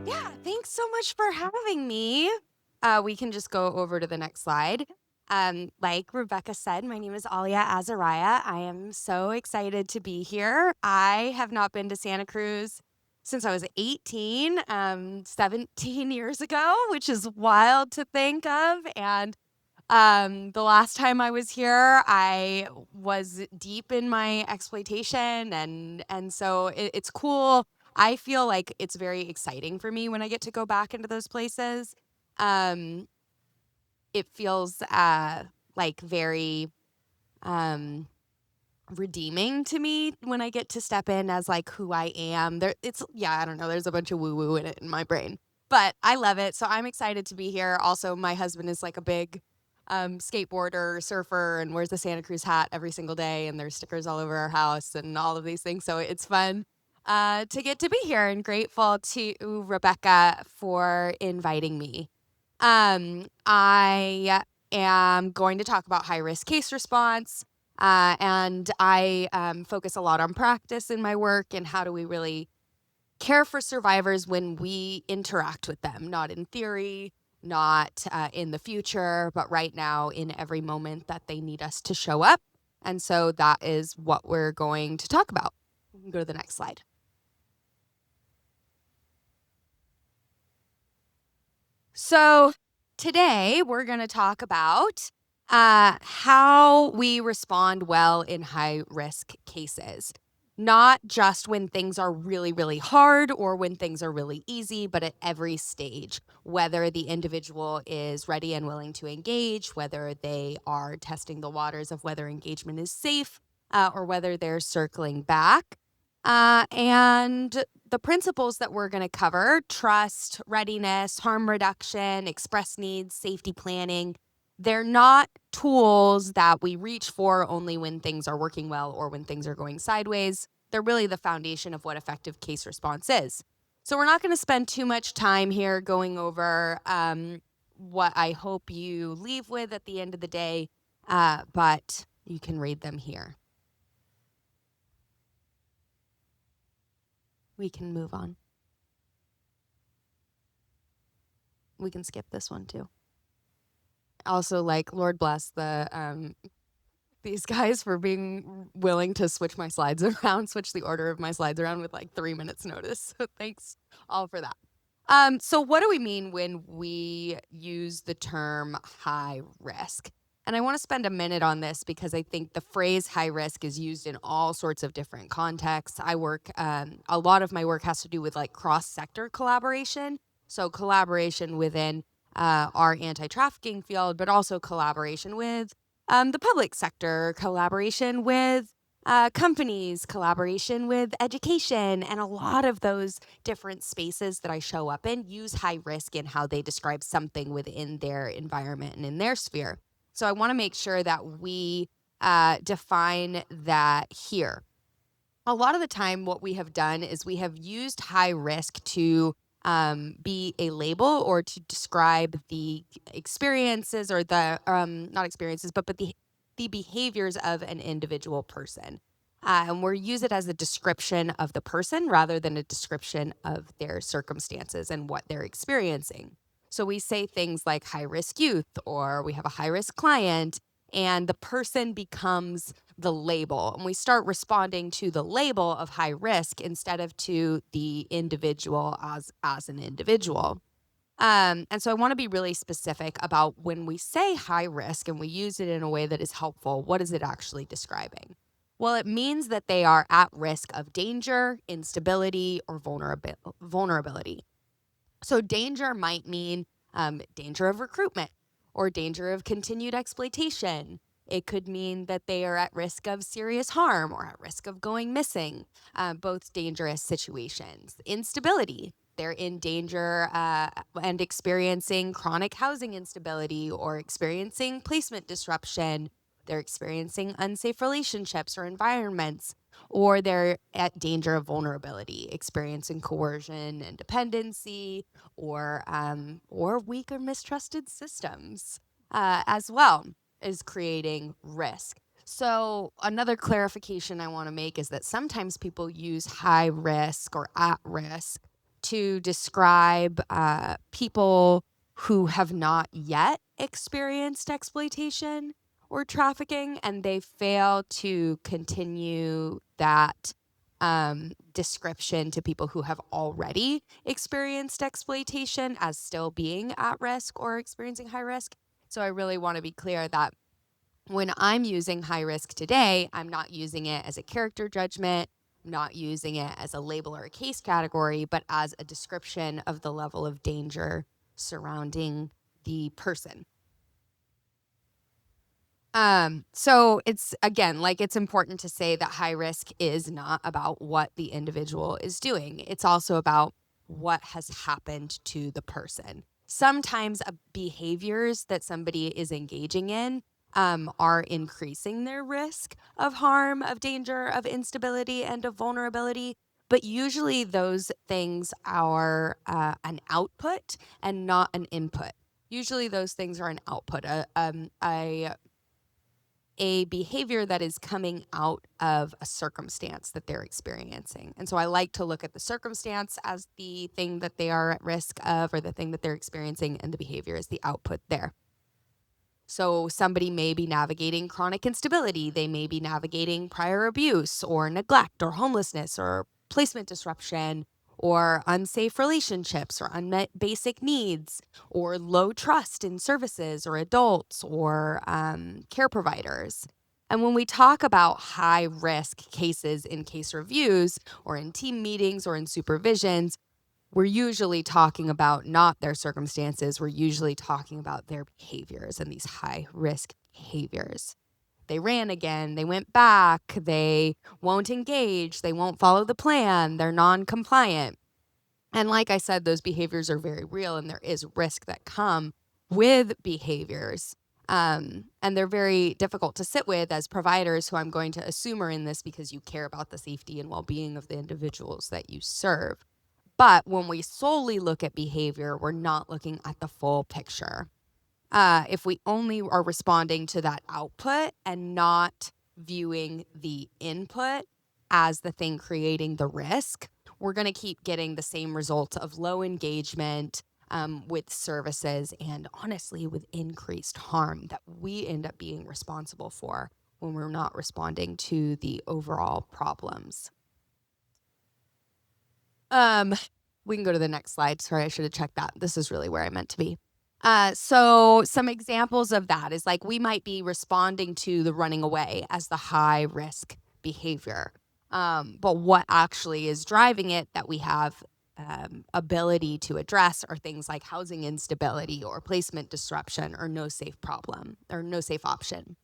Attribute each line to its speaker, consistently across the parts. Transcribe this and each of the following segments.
Speaker 1: Yeah, thanks so much for having me. We can just go over to the next slide. Like Rebecca said, my name is Alia Azariah. I am so excited to be here. I have not been to Santa Cruz since I was 18, 17 years ago, which is wild to think of. And the last time I was here, I was deep in my exploitation, and so it's cool. I feel like it's very exciting for me when I get to go back into those places. Um, it feels like very um, redeeming to me when I get to step in as like who I am. I don't know. There's a bunch of woo woo in it in my brain, but I love it. So I'm excited to be here. Also, my husband is like a big skateboarder, surfer, and wears the Santa Cruz hat every single day. And there's stickers all over our house and all of these things. So it's fun to get to be here, and grateful to Rebecca for inviting me. I am going to talk about high risk case response. And I focus a lot on practice in my work and how do we really care for survivors when we interact with them, not in theory, not in the future, but right now in every moment that they need us to show up. And so that is what we're going to talk about. We can go to the next slide. So today we're going to talk about how we respond well in high risk cases. Not just when things are really, really hard or when things are really easy, but at every stage, whether the individual is ready and willing to engage, whether they are testing the waters of whether engagement is safe, or whether they're circling back. And the principles that we're going to cover: trust, readiness, harm reduction, express needs, safety planning. They're not tools that we reach for only when things are working well or when things are going sideways. They're really the foundation of what effective case response is. So we're not going to spend too much time here going over what I hope you leave with at the end of the day, but you can read them here. We can move on. We can skip this one too. Also, like, Lord bless these guys for being willing to switch my slides around, switch the order of my slides around with like 3 minutes notice. So thanks all for that. So what do we mean when we use the term high risk? And I want to spend a minute on this because I think the phrase high risk is used in all sorts of different contexts. I work, a lot of my work has to do with like cross-sector collaboration. So collaboration within our anti-trafficking field, but also collaboration with the public sector, collaboration with companies, collaboration with education, and a lot of those different spaces that I show up in use high risk in how they describe something within their environment and in their sphere. So I want to make sure that we define that here. A lot of the time, what we have done is we have used high risk to be a label or to describe the experiences or the not experiences, but the behaviors of an individual person. And we're use it as a description of the person rather than a description of their circumstances and what they're experiencing. So we say things like high risk youth, or we have a high risk client, and the person becomes the label, and we start responding to the label of high risk instead of to the individual as an individual. And so I want to be really specific about when we say high risk and we use it in a way that is helpful, what is it actually describing? Well, it means that they are at risk of danger, instability, or vulnerability. So danger might mean danger of recruitment or danger of continued exploitation. It could mean that they are at risk of serious harm or at risk of going missing, both dangerous situations. Instability, they're in danger and experiencing chronic housing instability or experiencing placement disruption. They're experiencing unsafe relationships or environments, or they're at danger of vulnerability, experiencing coercion and dependency, or weak or mistrusted systems as well. is creating risk. So another clarification I want to make is that sometimes people use high risk or at risk to describe people who have not yet experienced exploitation or trafficking, and they fail to continue that description to people who have already experienced exploitation as still being at risk or experiencing high risk. So I really want to be clear that when I'm using high risk today, I'm not using it as a character judgment, I'm not using it as a label or a case category, but as a description of the level of danger surrounding the person. So it's, again, like, it's important to say that high risk is not about what the individual is doing. It's also about what has happened to the person. Sometimes behaviors that somebody is engaging in are increasing their risk of harm, of danger, of instability, and of vulnerability. But usually those things are an output and not an input. Usually those things are an output. A behavior that is coming out of a circumstance that they're experiencing. And so I like to look at the circumstance as the thing that they are at risk of, or the thing that they're experiencing, and the behavior is the output there. So somebody may be navigating chronic instability. They may be navigating prior abuse or neglect or homelessness or placement disruption or unsafe relationships or unmet basic needs or low trust in services or adults or care providers. And when we talk about high risk cases in case reviews or in team meetings or in supervisions, we're usually talking about not their circumstances. We're usually talking about their behaviors and these high risk behaviors. They ran again, they went back, they won't engage, they won't follow the plan, they're non-compliant. And like I said, those behaviors are very real, and there is risk that come with behaviors. And they're very difficult to sit with as providers, who I'm going to assume are in this because you care about the safety and well-being of the individuals that you serve. But when we solely look at behavior, we're not looking at the full picture. If we only are responding to that output and not viewing the input as the thing creating the risk, we're going to keep getting the same results of low engagement with services, and honestly with increased harm that we end up being responsible for when we're not responding to the overall problems. We can go to the next slide. Sorry, I should have checked that. This is really where I meant to be. So some examples of that is, like, we might be responding to the running away as the high risk behavior. But what actually is driving it that we have ability to address are things like housing instability or placement disruption or no safe problem or no safe option.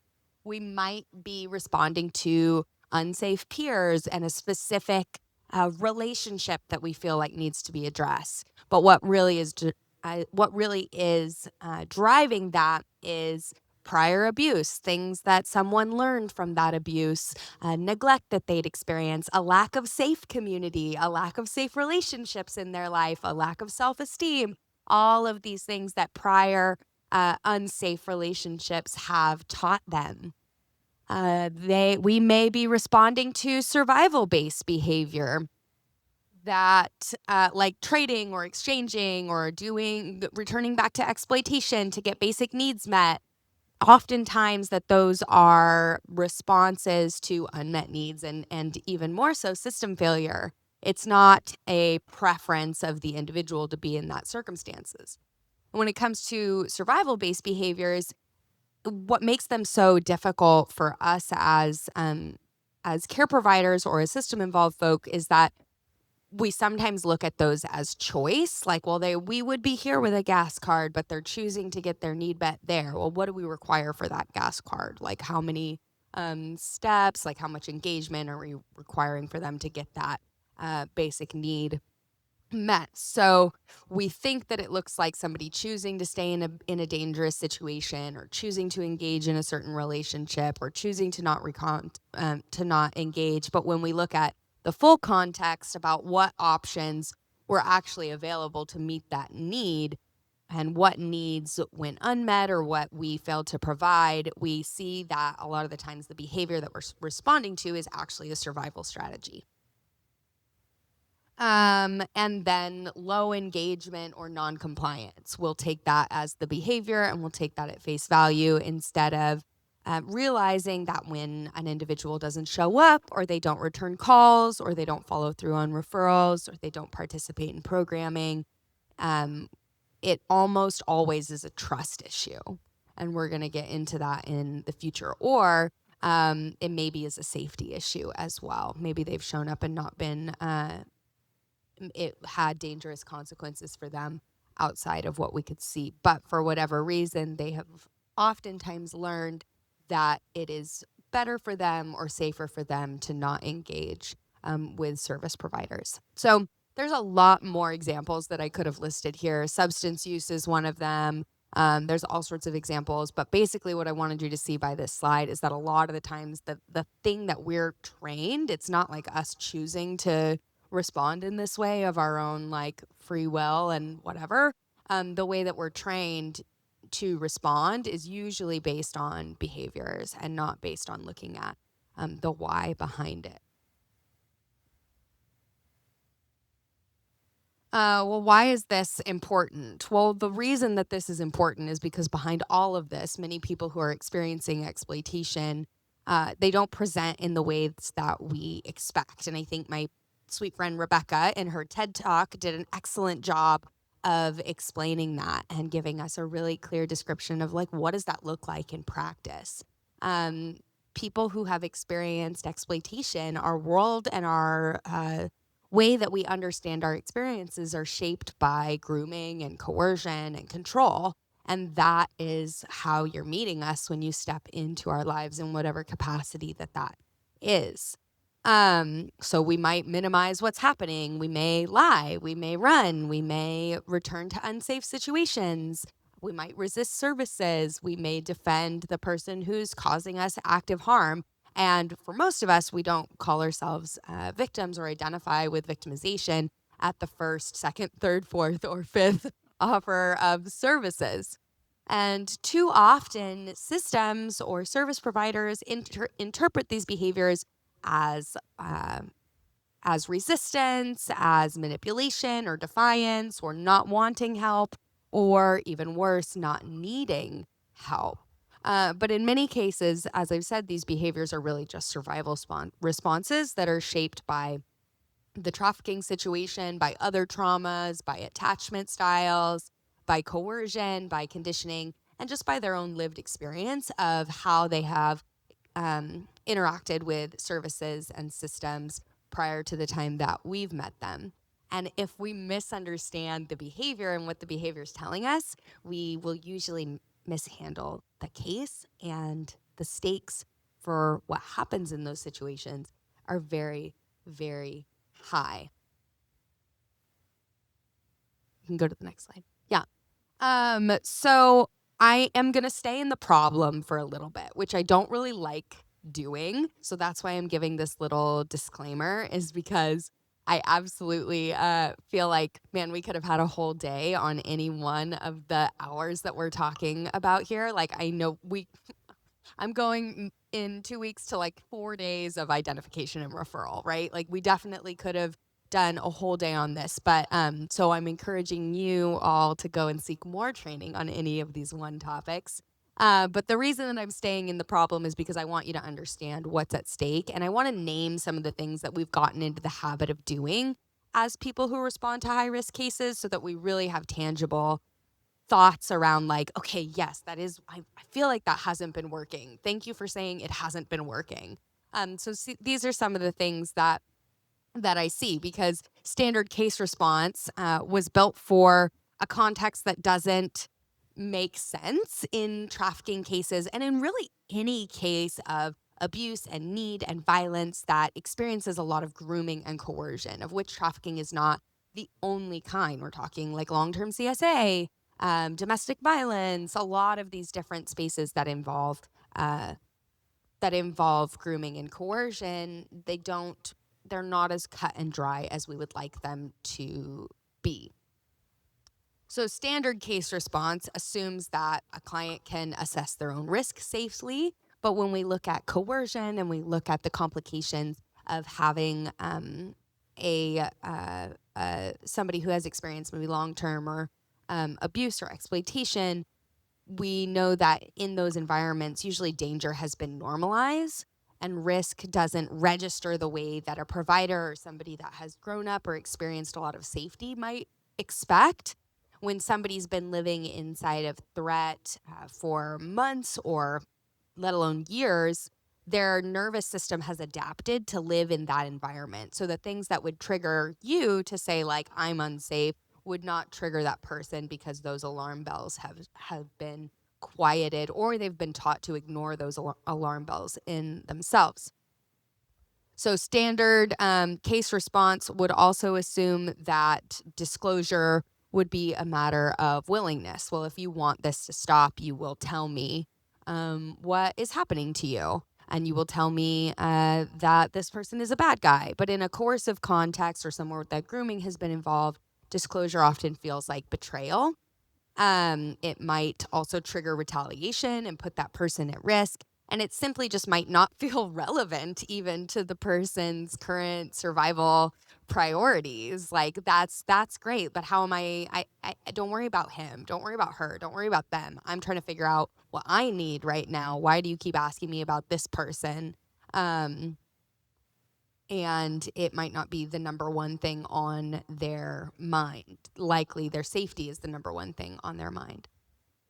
Speaker 1: We might be responding to unsafe peers and a specific relationship that we feel like needs to be addressed. But what really is driving that is prior abuse, things that someone learned from that abuse, neglect that they'd experienced, a lack of safe community, a lack of safe relationships in their life, a lack of self-esteem, all of these things that prior unsafe relationships have taught them. We may be responding to survival-based behavior that like trading or exchanging or returning back to exploitation to get basic needs met. Oftentimes that those are responses to unmet needs and even more so system failure. It's not a preference of the individual to be in that circumstances. When it comes to survival-based behaviors, what makes them so difficult for us as care providers or as system-involved folk is that we sometimes look at those as choice. Like, well, we would be here with a gas card, but they're choosing to get their need met there. Well, what do we require for that gas card? Like, how many steps, like how much engagement are we requiring for them to get that basic need met? So we think that it looks like somebody choosing to stay in a dangerous situation, or choosing to engage in a certain relationship, or choosing to not engage. But when we look at the full context about what options were actually available to meet that need, what needs went unmet or what we failed to provide, we see that a lot of the times the behavior that we're responding to is actually a survival strategy. And then low engagement or non-compliance. We'll take that as the behavior and we'll take that at face value instead of realizing that when an individual doesn't show up or they don't return calls or they don't follow through on referrals or they don't participate in programming, it almost always is a trust issue. And we're going to get into that in the future. Or it maybe is a safety issue as well. Maybe they've shown up and not been it had dangerous consequences for them outside of what we could see. But for whatever reason, they have oftentimes learned that it is better for them or safer for them to not engage with service providers. So there's a lot more examples that I could have listed here. Substance use is one of them. There's all sorts of examples, but basically what I wanted you to see by this slide is that a lot of the times the thing that we're trained, it's not like us choosing to respond in this way of our own like free will and whatever. The way that we're trained to respond is usually based on behaviors and not based on looking at the why behind it. Well, why is this important? Well, the reason that this is important is because behind all of this, many people who are experiencing exploitation, they don't present in the ways that we expect. And I think my sweet friend Rebecca in her TED Talk did an excellent job of explaining that and giving us a really clear description of like, what does that look like in practice? People who have experienced exploitation, our world and our way that we understand our experiences are shaped by grooming and coercion and control. And that is how you're meeting us when you step into our lives in whatever capacity that is. So we might minimize what's happening. We may lie. We may run. We may return to unsafe situations. We might resist services. We may defend the person who's causing us active harm. And for most of us, we don't call ourselves victims or identify with victimization at the first, second, third, fourth, or fifth offer of services. And too often, systems or service providers interpret these behaviors as resistance, as manipulation or defiance, or not wanting help, or even worse, not needing help. But in many cases, as I've said, these behaviors are really just survival responses that are shaped by the trafficking situation, by other traumas, by attachment styles, by coercion, by conditioning, and just by their own lived experience of how they have interacted with services and systems prior to the time that we've met them. And if we misunderstand the behavior and what the behavior is telling us, we will usually mishandle the case, and the stakes for what happens in those situations are very, very high. You can go to the next slide. Yeah. So I am going to stay in the problem for a little bit, which I don't really like doing. So that's why I'm giving this little disclaimer, is because I absolutely feel like, man, we could have had a whole day on any one of the hours that we're talking about here. Like, I know I'm going in 2 weeks to like 4 days of identification and referral, right? Like, we definitely could have done a whole day on this, but so I'm encouraging you all to go and seek more training on any of these one topics. But the reason that I'm staying in the problem is because I want you to understand what's at stake, and I want to name some of the things that we've gotten into the habit of doing as people who respond to high risk cases, so that we really have tangible thoughts around like, okay, yes, that is, I feel like that hasn't been working. Thank you for saying it hasn't been working. So these are some of the things that I see, because standard case response was built for a context that doesn't make sense in trafficking cases and in really any case of abuse and need and violence that experiences a lot of grooming and coercion, of which trafficking is not the only kind. We're talking like long-term CSA, domestic violence, a lot of these different spaces that involve grooming and coercion. They're not as cut and dry as we would like them to be. So standard case response assumes that a client can assess their own risk safely. But when we look at coercion and we look at the complications of having somebody who has experienced maybe long-term or abuse or exploitation, we know that in those environments, usually danger has been normalized and risk doesn't register the way that a provider or somebody that has grown up or experienced a lot of safety might expect. When somebody's been living inside of threat for months or let alone years, their nervous system has adapted to live in that environment. So the things that would trigger you to say, like, I'm unsafe, would not trigger that person because those alarm bells have been quieted, or they've been taught to ignore those alarm bells in themselves. So standard case response would also assume that disclosure would be a matter of willingness. Well, if you want this to stop, you will tell me what is happening to you. And you will tell me that this person is a bad guy. But in a coercive context or somewhere that grooming has been involved, disclosure often feels like betrayal. It might also trigger retaliation and put that person at risk. And it simply just might not feel relevant even to the person's current survival priorities. Like that's great, but how am I don't worry about him. Don't worry about her. Don't worry about them. I'm trying to figure out what I need right now. Why do you keep asking me about this person? And it might not be the number one thing on their mind. Likely their safety is the number one thing on their mind.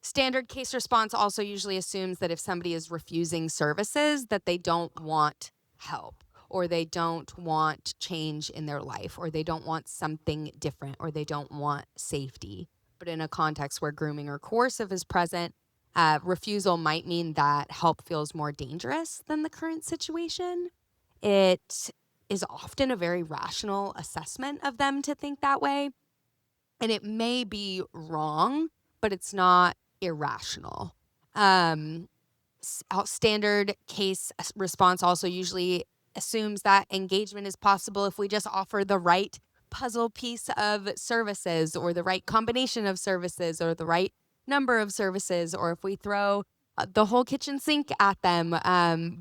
Speaker 1: Standard case response also usually assumes that if somebody is refusing services, that they don't want help, or they don't want change in their life, or they don't want something different, or they don't want safety. But in a context where grooming or coercive is present, refusal might mean that help feels more dangerous than the current situation. It is often a very rational assessment of them to think that way. And it may be wrong, but it's not irrational. Um, Standard case response also usually assumes that engagement is possible if we just offer the right puzzle piece of services, or the right combination of services, or the right number of services, or if we throw the whole kitchen sink at them.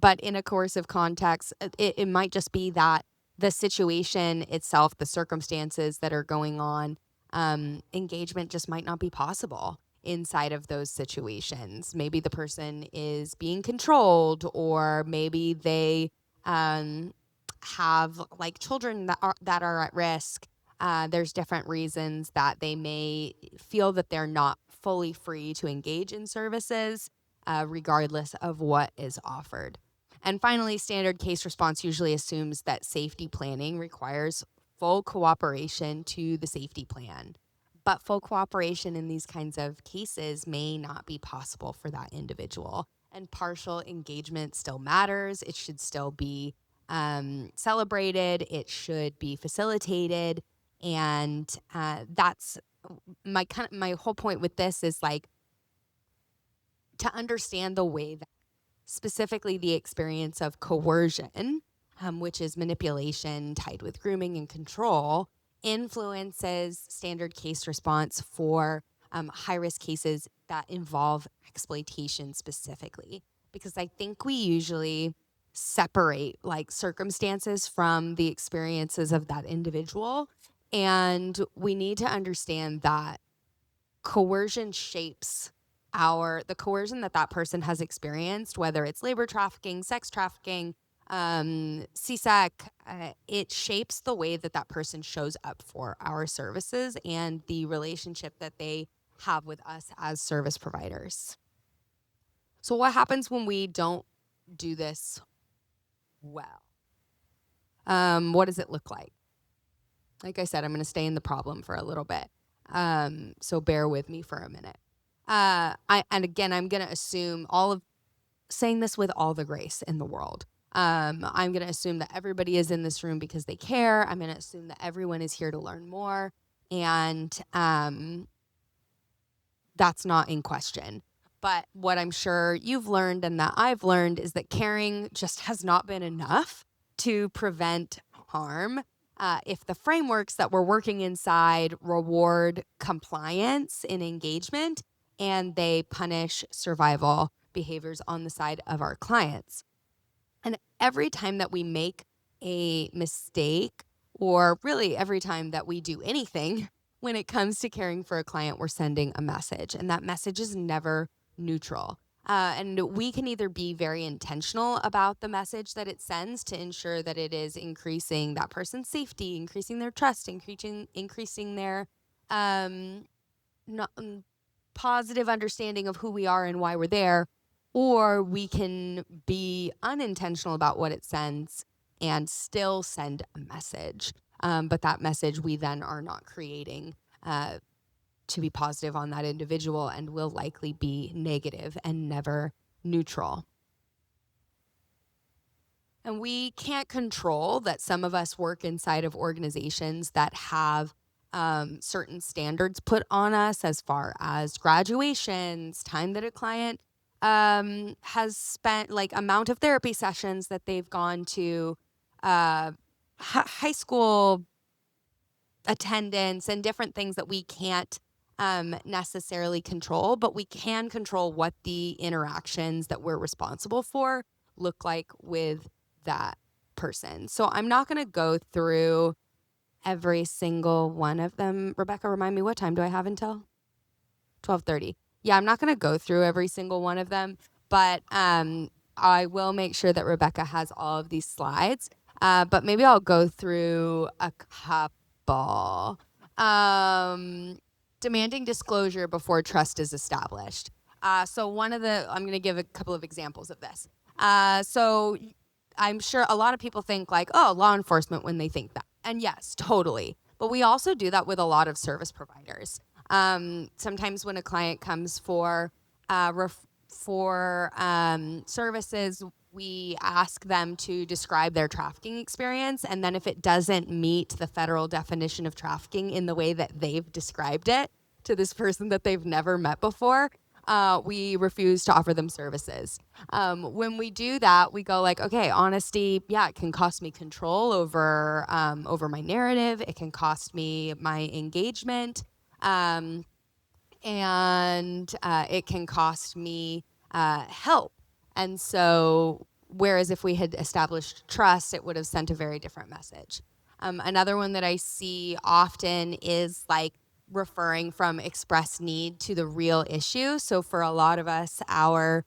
Speaker 1: But in a coercive context, it might just be that the situation itself, the circumstances that are going on, engagement just might not be possible inside of those situations. Maybe the person is being controlled, or maybe they have like children that are at risk. There's different reasons that they may feel that they're not fully free to engage in services, regardless of what is offered. And finally, standard case response usually assumes that safety planning requires full cooperation to the safety plan. But full cooperation in these kinds of cases may not be possible for that individual. And partial engagement still matters. It should still be celebrated. It should be facilitated. And that's my whole point with this is like to understand the way that specifically the experience of coercion, which is manipulation tied with grooming and control, influences standard case response for high-risk cases that involve exploitation specifically. Because I think we usually separate like circumstances from the experiences of that individual. And we need to understand that coercion shapes the coercion that person has experienced, whether it's labor trafficking, sex trafficking, CSEC, it shapes the way that person shows up for our services and the relationship that they have with us as service providers. So what happens when we don't do this well? What does it look like? Like I said, I'm going to stay in the problem for a little bit. So bear with me for a minute. And again, I'm going to assume saying this with all the grace in the world. I'm going to assume that everybody is in this room because they care. I'm going to assume that everyone is here to learn more. And that's not in question. But what I'm sure you've learned and that I've learned is that caring just has not been enough to prevent harm. if the frameworks that we're working inside reward compliance and engagement, and they punish survival behaviors on the side of our clients. And every time that we make a mistake, or really every time that we do anything, when it comes to caring for a client, we're sending a message, and that message is never neutral. And we can either be very intentional about the message that it sends to ensure that it is increasing that person's safety, increasing their trust, increasing their um, no, positive understanding of who we are and why we're there, or we can be unintentional about what it sends and still send a message. But that message we then are not creating to be positive on that individual, and will likely be negative and never neutral. And we can't control that some of us work inside of organizations that have certain standards put on us as far as graduations, time that a client has spent, like amount of therapy sessions that they've gone to, high school attendance, and different things that we can't necessarily control, but we can control what the interactions that we're responsible for look like with that person. So I'm not going to go through every single one of them. Rebecca, remind me, what time do I have until? 12:30. Yeah, I'm not going to go through every single one of them, but I will make sure that Rebecca has all of these slides. But maybe I'll go through a couple. Demanding disclosure before trust is established. So I'm going to give a couple of examples of this. So I'm sure a lot of people think like, oh, law enforcement when they think that. And yes, totally. But we also do that with a lot of service providers. Sometimes when a client comes for services, we ask them to describe their trafficking experience, and then if it doesn't meet the federal definition of trafficking in the way that they've described it to this person that they've never met before, we refuse to offer them services. When we do that, we go like, okay, honesty, yeah, it can cost me control over my narrative. It can cost me my engagement. And it can cost me help. And so, whereas if we had established trust, it would have sent a very different message. Another one that I see often is like referring from express need to the real issue. So for a lot of us, our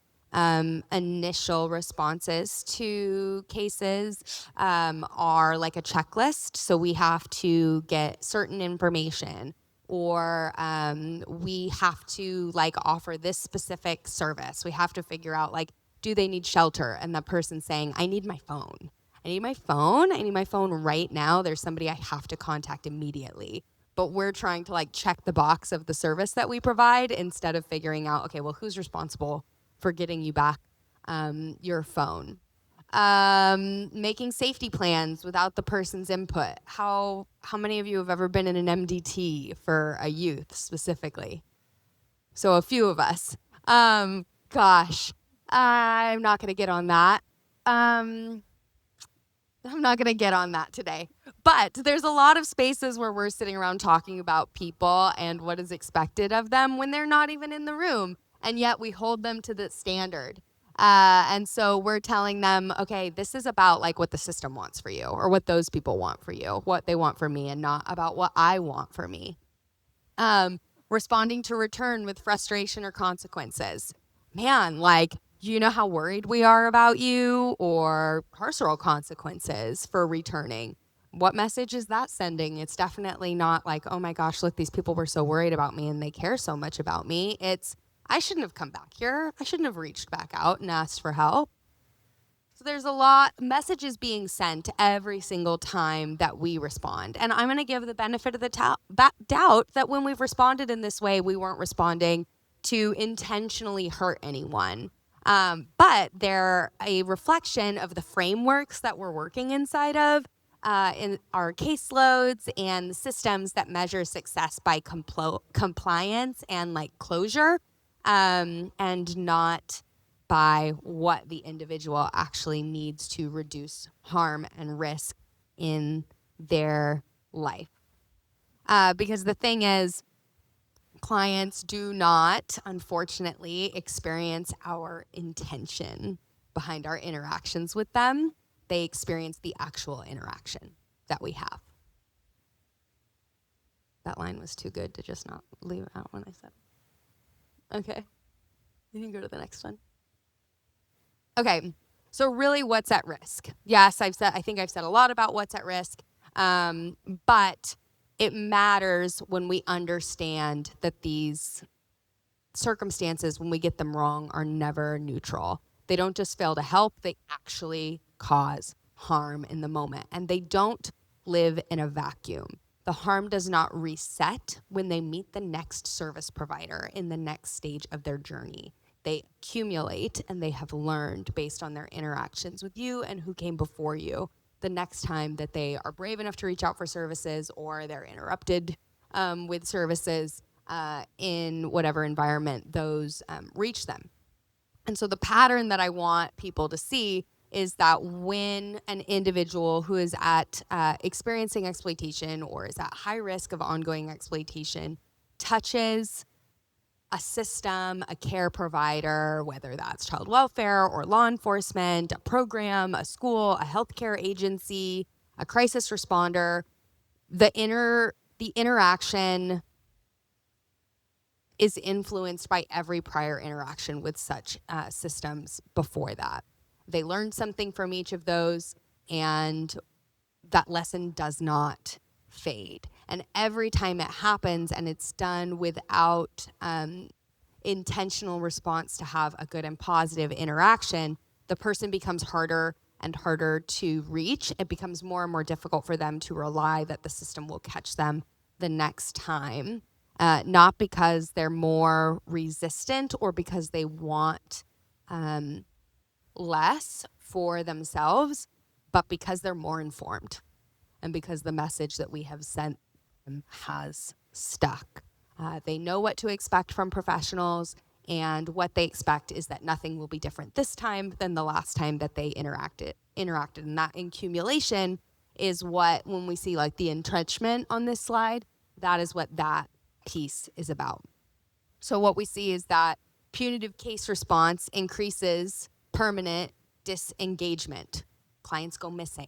Speaker 1: initial responses to cases are like a checklist. So we have to get certain information, or we have to like offer this specific service. We have to figure out like, do they need shelter? And the person saying, I need my phone. I need my phone. I need my phone right now. There's somebody I have to contact immediately. But we're trying to like check the box of the service that we provide instead of figuring out, okay, well, who's responsible for getting you back your phone? Making safety plans without the person's input. How many of you have ever been in an MDT for a youth specifically? So a few of us. Gosh, I'm not gonna get on that. I'm not gonna get on that today. But there's a lot of spaces where we're sitting around talking about people and what is expected of them when they're not even in the room, and yet we hold them to the standard. And so we're telling them, okay, this is about like what the system wants for you, or what those people want for you, what they want for me, and not about what I want for me. Responding to return with frustration or consequences. Man, like, you know how worried we are about you, or carceral consequences for returning. What message is that sending? It's definitely not like, oh my gosh, look, these people were so worried about me and they care so much about me. It's, I shouldn't have come back here. I shouldn't have reached back out and asked for help. So there's a lot messages being sent every single time that we respond. And I'm going to give the benefit of the doubt that when we've responded in this way, we weren't responding to intentionally hurt anyone. But they're a reflection of the frameworks that we're working inside of, in our caseloads and the systems that measure success by compliance and like closure, and not by what the individual actually needs to reduce harm and risk in their life. Because the thing is, clients do not, unfortunately, experience our intention behind our interactions with them. They experience the actual interaction that we have. That line was too good to just not leave it out when I said it. Okay. You can go to the next one. Okay. So really, what's at risk? Yes, I think I've said a lot about what's at risk, but it matters when we understand that these circumstances, when we get them wrong, are never neutral. They don't just fail to help, they actually cause harm in the moment. And they don't live in a vacuum. The harm does not reset when they meet the next service provider in the next stage of their journey. They accumulate, and they have learned based on their interactions with you and who came before you the next time that they are brave enough to reach out for services, or they're interrupted with services in whatever environment those reach them. And so the pattern that I want people to see is that when an individual who is at experiencing exploitation or is at high risk of ongoing exploitation touches a system, a care provider, whether that's child welfare or law enforcement, a program, a school, a healthcare agency, a crisis responder, the interaction is influenced by every prior interaction with such systems before that. They learn something from each of those, and that lesson does not fade. And every time it happens and it's done without intentional response to have a good and positive interaction, the person becomes harder and harder to reach. It becomes more and more difficult for them to rely that the system will catch them the next time. Not because they're more resistant or because they want less for themselves, but because they're more informed and because the message that we have sent them has stuck. They know what to expect from professionals, and what they expect is that nothing will be different this time than the last time that they interacted. And that accumulation is what, when we see like the entrenchment on this slide, that is what that piece is about. So what we see is that punitive case response increases permanent disengagement. Clients go missing.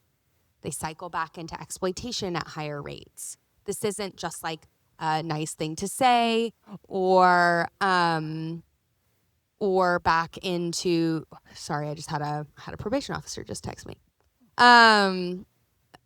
Speaker 1: They cycle back into exploitation at higher rates. This isn't just like a nice thing to say or back into, sorry, I just had a probation officer just text me. And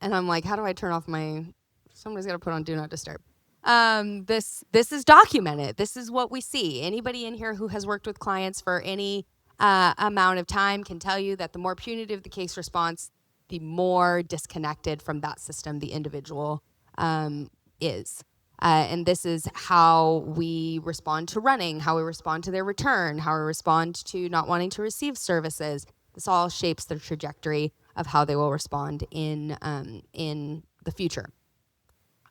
Speaker 1: I'm like, how do I turn off my, somebody's got to put on do not disturb. This is documented. This is what we see. Anybody in here who has worked with clients for any amount of time can tell you that the more punitive the case response, the more disconnected from that system the individual is. And this is how we respond to running, how we respond to their return, how we respond to not wanting to receive services. This all shapes the trajectory of how they will respond in the future.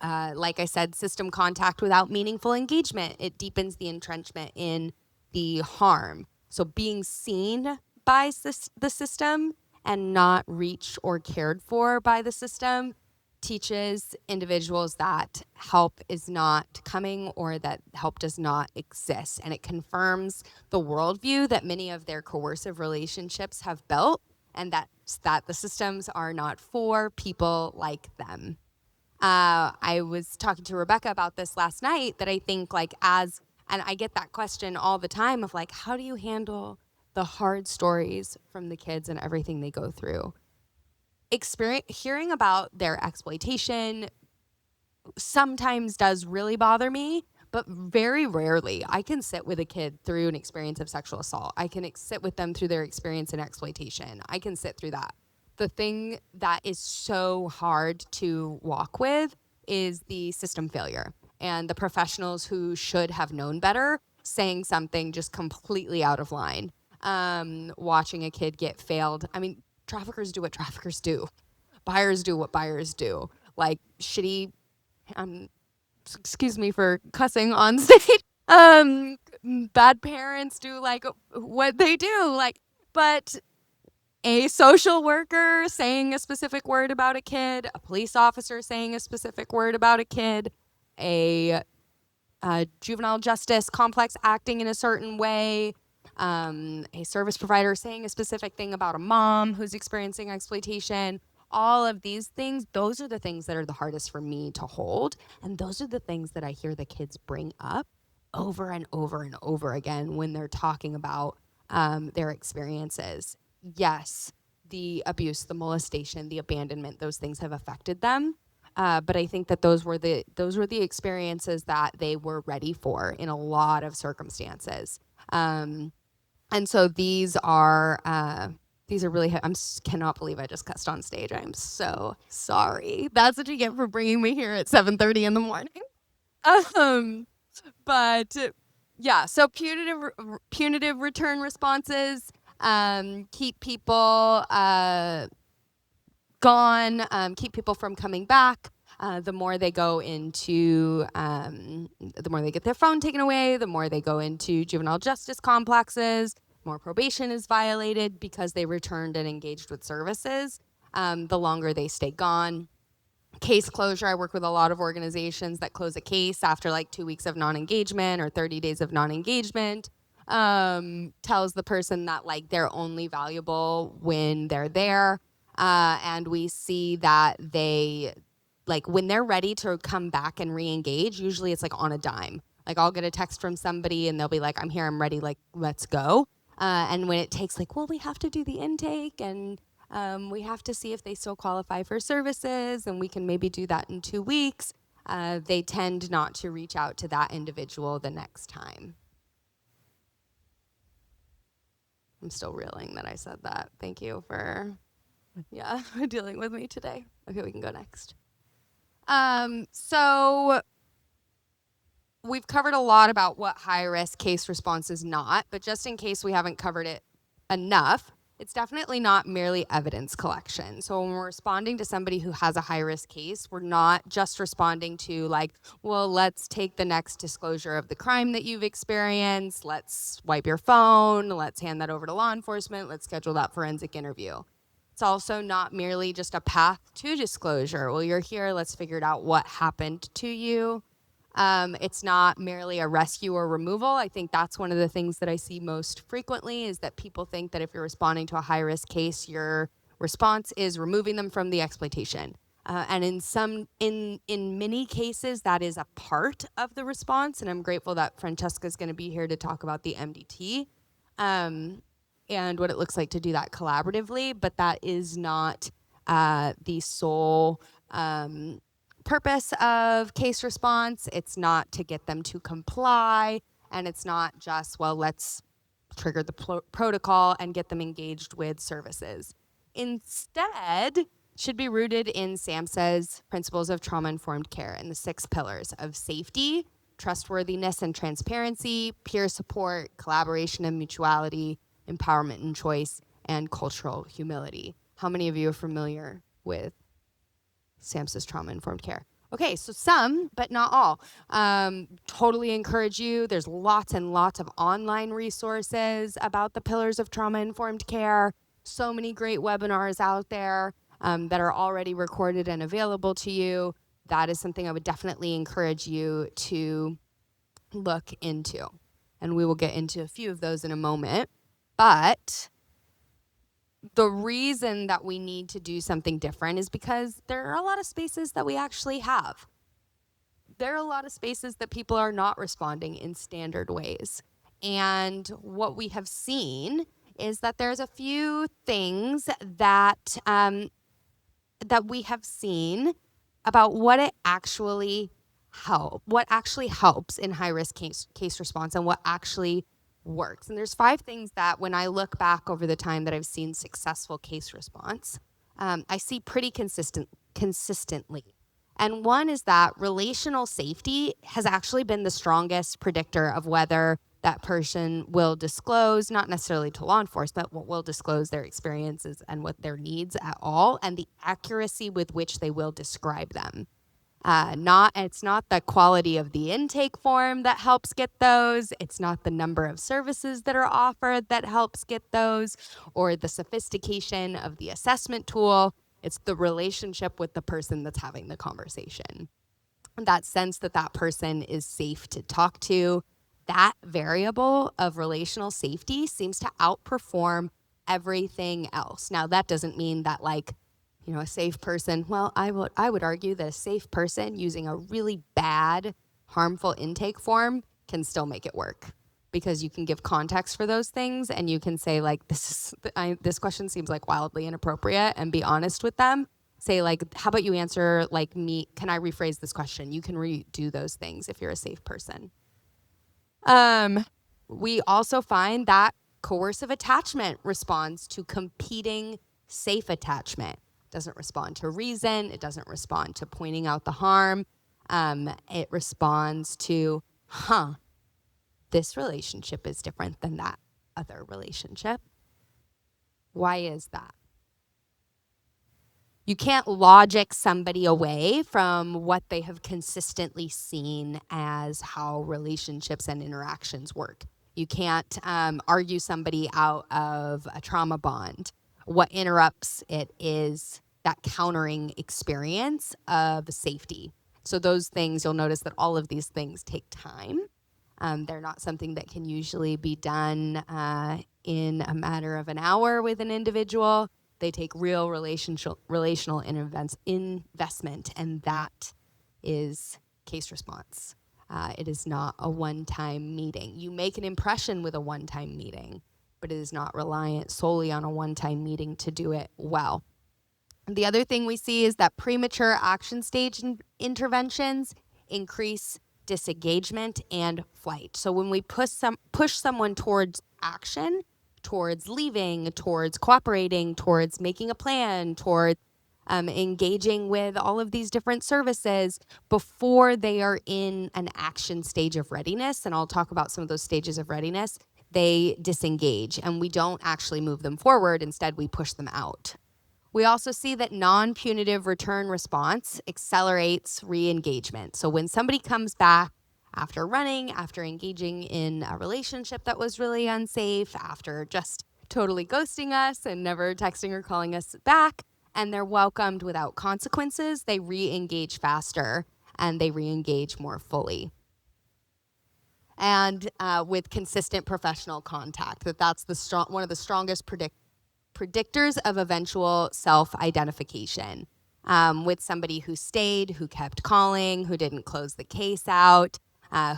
Speaker 1: Like I said, system contact without meaningful engagement, it deepens the entrenchment in the harm. So being seen by the system and not reached or cared for by the system teaches individuals that help is not coming or that help does not exist. And it confirms the worldview that many of their coercive relationships have built, and that the systems are not for people like them. I was talking to Rebecca about this last night, that I think and I get that question all the time of how do you handle the hard stories from the kids and everything they go through? Hearing about their exploitation sometimes does really bother me, but very rarely. I can sit with a kid through an experience of sexual assault. I can sit with them through their experience in exploitation. I can sit through that. The thing that is so hard to walk with is the system failure and the professionals who should have known better saying something just completely out of line. Watching a kid get failed. I mean, traffickers do what traffickers do. Buyers do what buyers do. Shitty, excuse me for cussing on stage. Bad parents do what they do. But a social worker saying a specific word about a kid, a police officer saying a specific word about a kid, a juvenile justice complex acting in a certain way, a service provider saying a specific thing about a mom who's experiencing exploitation. All of these things, those are the things that are the hardest for me to hold. And those are the things that I hear the kids bring up over and over and over again when they're talking about their experiences. Yes, the abuse, the molestation, the abandonment, those things have affected them. But I think that those were the experiences that they were ready for in a lot of circumstances. And so these are really. Cannot believe I just cussed on stage. I'm so sorry. That's what you get for bringing me here at 7:30 in the morning. But yeah. So punitive return responses keep people gone, keep people from coming back. The more they go into, the more they get their phone taken away, the more they go into juvenile justice complexes, more probation is violated because they returned and engaged with services, the longer they stay gone. Case closure, I work with a lot of organizations that close a case after like 2 weeks of non-engagement or 30 days of non-engagement. Tells the person that like they're only valuable when they're there. And we see that they, like when they're ready to come back and re-engage, usually it's like on a dime. Like I'll get a text from somebody and they'll be like, I'm here, I'm ready, like let's go. And when it takes like, well, we have to do the intake and we have to see if they still qualify for services and we can maybe do that in 2 weeks, they tend not to reach out to that individual the next time. I'm still reeling that I said that. Thank you for dealing with me today. Okay, we can go next. So we've covered a lot about what high-risk case response is not, but just in case we haven't covered it enough, it's definitely not merely evidence collection. So when we're responding to somebody who has a high-risk case, we're not just responding to like, well, let's take the next disclosure of the crime that you've experienced, let's wipe your phone, let's hand that over to law enforcement, let's schedule that forensic interview. It's also not merely just a path to disclosure. Well, you're here, let's figure out what happened to you. It's not merely a rescue or removal. I think that's one of the things that I see most frequently is that people think that if you're responding to a high-risk case, your response is removing them from the exploitation. And in many cases, that is a part of the response. And I'm grateful that Francesca is going to be here to talk about the MDT and what it looks like to do that collaboratively. But that is not the sole purpose of case response. It's not to get them to comply, and it's not just, well, let's trigger the protocol and get them engaged with services. Instead, should be rooted in SAMHSA's principles of trauma-informed care and the 6 pillars of safety, trustworthiness and transparency, peer support, collaboration and mutuality, empowerment and choice, and cultural humility. How many of you are familiar with SAMHSA's trauma-informed care? Okay, so some, but not all. Totally encourage you. There's lots and lots of online resources about the pillars of trauma-informed care. So many great webinars out there that are already recorded and available to you. That is something I would definitely encourage you to look into. And we will get into a few of those in a moment. But the reason that we need to do something different is because there are a lot of spaces that we actually have. There are a lot of spaces that people are not responding in standard ways. And what we have seen is that there's a few things that that we have seen about what actually helps in high-risk case response and what actually works. And there's 5 things that when I look back over the time that I've seen successful case response, I see pretty consistently. And one is that relational safety has actually been the strongest predictor of whether that person will disclose, not necessarily to law enforcement, but will disclose their experiences and what their needs at all, and the accuracy with which they will describe them. It's not the quality of the intake form that helps get those. It's not the number of services that are offered that helps get those, or the sophistication of the assessment tool. It's the relationship with the person that's having the conversation. That sense that that person is safe to talk to. That variable of relational safety seems to outperform everything else. Now, that doesn't mean that, like, a safe person, well, I would argue that a safe person using a really bad, harmful intake form can still make it work, because you can give context for those things, and you can say, like, this question seems like wildly inappropriate, and be honest with them. Say, like, how about you answer like me? Can I rephrase this question? You can redo those things if you're a safe person. We also find that coercive attachment responds to competing safe attachment. It doesn't respond to reason. It doesn't respond to pointing out the harm. It responds to, this relationship is different than that other relationship. Why is that? You can't logic somebody away from what they have consistently seen as how relationships and interactions work. You can't argue somebody out of a trauma bond. What interrupts it is that countering experience of safety. So those things, you'll notice that all of these things take time. They're not something that can usually be done in a matter of an hour with an individual. They take real relational investment, and that is case response. It is not a one-time meeting. You make an impression with a one-time meeting, but it is not reliant solely on a one-time meeting to do it well. The other thing we see is that premature action stage interventions increase disengagement and flight. So when we push someone towards action, towards leaving, towards cooperating, towards making a plan, towards engaging with all of these different services before they are in an action stage of readiness, and I'll talk about some of those stages of readiness, they disengage, and we don't actually move them forward. Instead, we push them out. We also see that non-punitive return response accelerates re-engagement. So when somebody comes back after running, after engaging in a relationship that was really unsafe, after just totally ghosting us and never texting or calling us back, and they're welcomed without consequences, they re-engage faster and they re-engage more fully. And with consistent professional contact, that's one of the strongest predictors of eventual self-identification, with somebody who stayed, who kept calling, who didn't close the case out,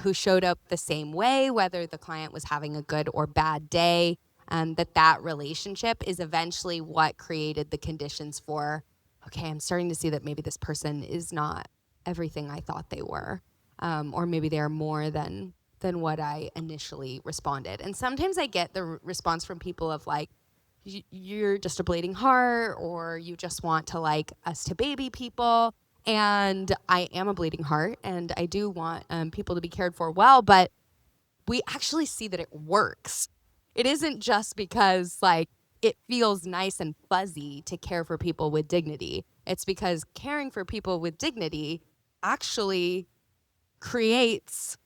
Speaker 1: who showed up the same way, whether the client was having a good or bad day, that relationship is eventually what created the conditions for, okay, I'm starting to see that maybe this person is not everything I thought they were, or maybe they're more than what I initially responded. And sometimes I get the response from people of like, you're just a bleeding heart, or you just want to like us to baby people. And I am a bleeding heart, and I do want people to be cared for well, but we actually see that it works. It isn't just because like it feels nice and fuzzy to care for people with dignity. It's because caring for people with dignity actually creates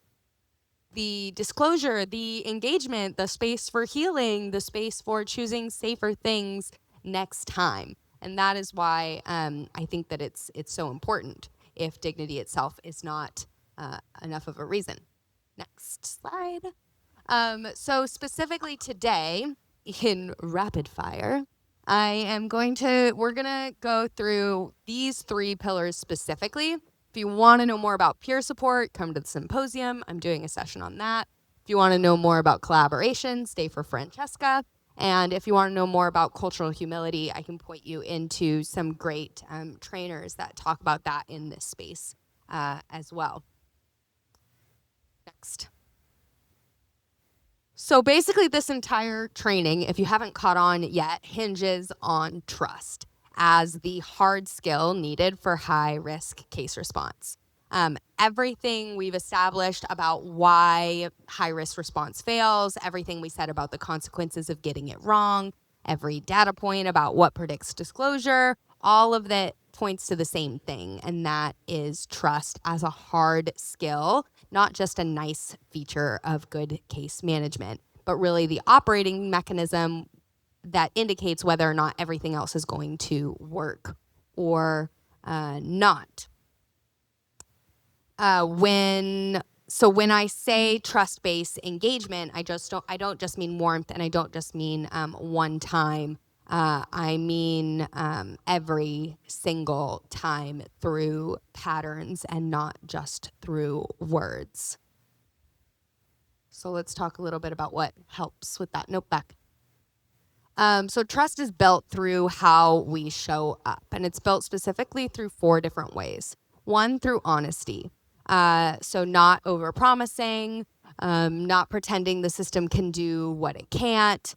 Speaker 1: the disclosure, the engagement, the space for healing, the space for choosing safer things next time. And that is why I think that it's so important if dignity itself is not enough of a reason. Next slide. So specifically today in rapid fire, we're gonna go through these 3 pillars specifically. If you want to know more about peer support, come to the symposium. I'm doing a session on that. If you want to know more about collaboration, stay for Francesca. And if you want to know more about cultural humility, I can point you into some great trainers that talk about that in this space as well. Next. So basically this entire training, if you haven't caught on yet, hinges on trust as the hard skill needed for high-risk case response. Everything we've established about why high-risk response fails, everything we said about the consequences of getting it wrong, every data point about what predicts disclosure, all of that points to the same thing, and that is trust as a hard skill, not just a nice feature of good case management, but really the operating mechanism that indicates whether or not everything else is going to work or not. When I say trust-based engagement, I don't just mean warmth, and I don't just mean one time. I mean every single time through patterns and not just through words. So let's talk a little bit about what helps with that. Nope, back. So trust is built through how we show up, and it's built specifically through 4 different ways. 1, through honesty. So not over-promising, not pretending the system can do what it can't,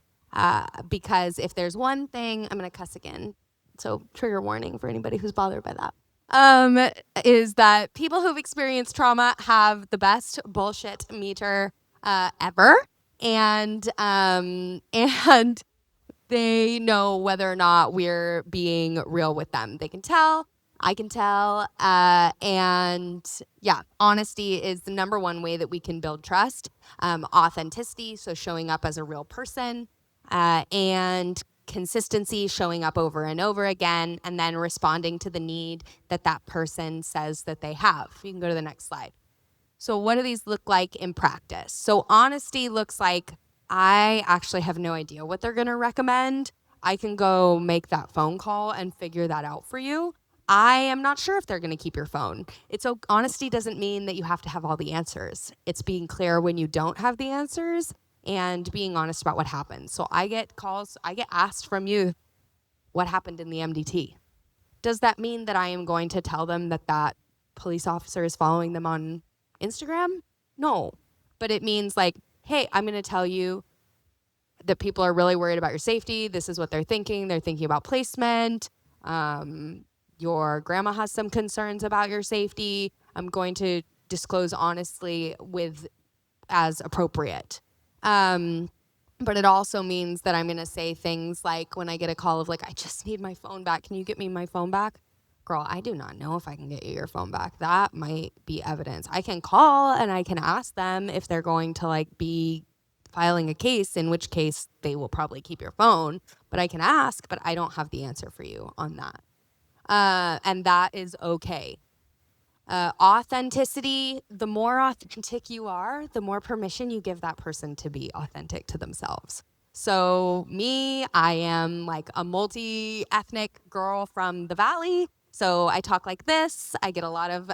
Speaker 1: because if there's one thing, I'm going to cuss again, so trigger warning for anybody who's bothered by that, is that people who've experienced trauma have the best bullshit meter ever, and they know whether or not we're being real with them. They can tell, I can tell, and yeah, honesty is the number 1 way that we can build trust. Authenticity, so showing up as a real person, and consistency, showing up over and over again, and then responding to the need that that person says that they have. You can go to the next slide. So what do these look like in practice? So honesty looks like, I actually have no idea what they're going to recommend. I can go make that phone call and figure that out for you. I am not sure if they're going to keep your phone. Honesty doesn't mean that you have to have all the answers. It's being clear when you don't have the answers and being honest about what happened. So I get calls, I get asked from you, what happened in the MDT? Does that mean that I am going to tell them that that police officer is following them on Instagram? No. But it means like, hey, I'm going to tell you that people are really worried about your safety. This is what they're thinking. They're thinking about placement. Your grandma has some concerns about your safety. I'm going to disclose honestly as appropriate. But it also means that I'm going to say things like when I get a call of like, I just need my phone back. Can you get me my phone back? Girl, I do not know if I can get you your phone back. That might be evidence. I can call and I can ask them if they're going to like be filing a case, in which case they will probably keep your phone. But I can ask, but I don't have the answer for you on that. And that is okay. Authenticity, the more authentic you are, the more permission you give that person to be authentic to themselves. So me, I am like a multi-ethnic girl from the Valley. So I talk like this. I get a lot of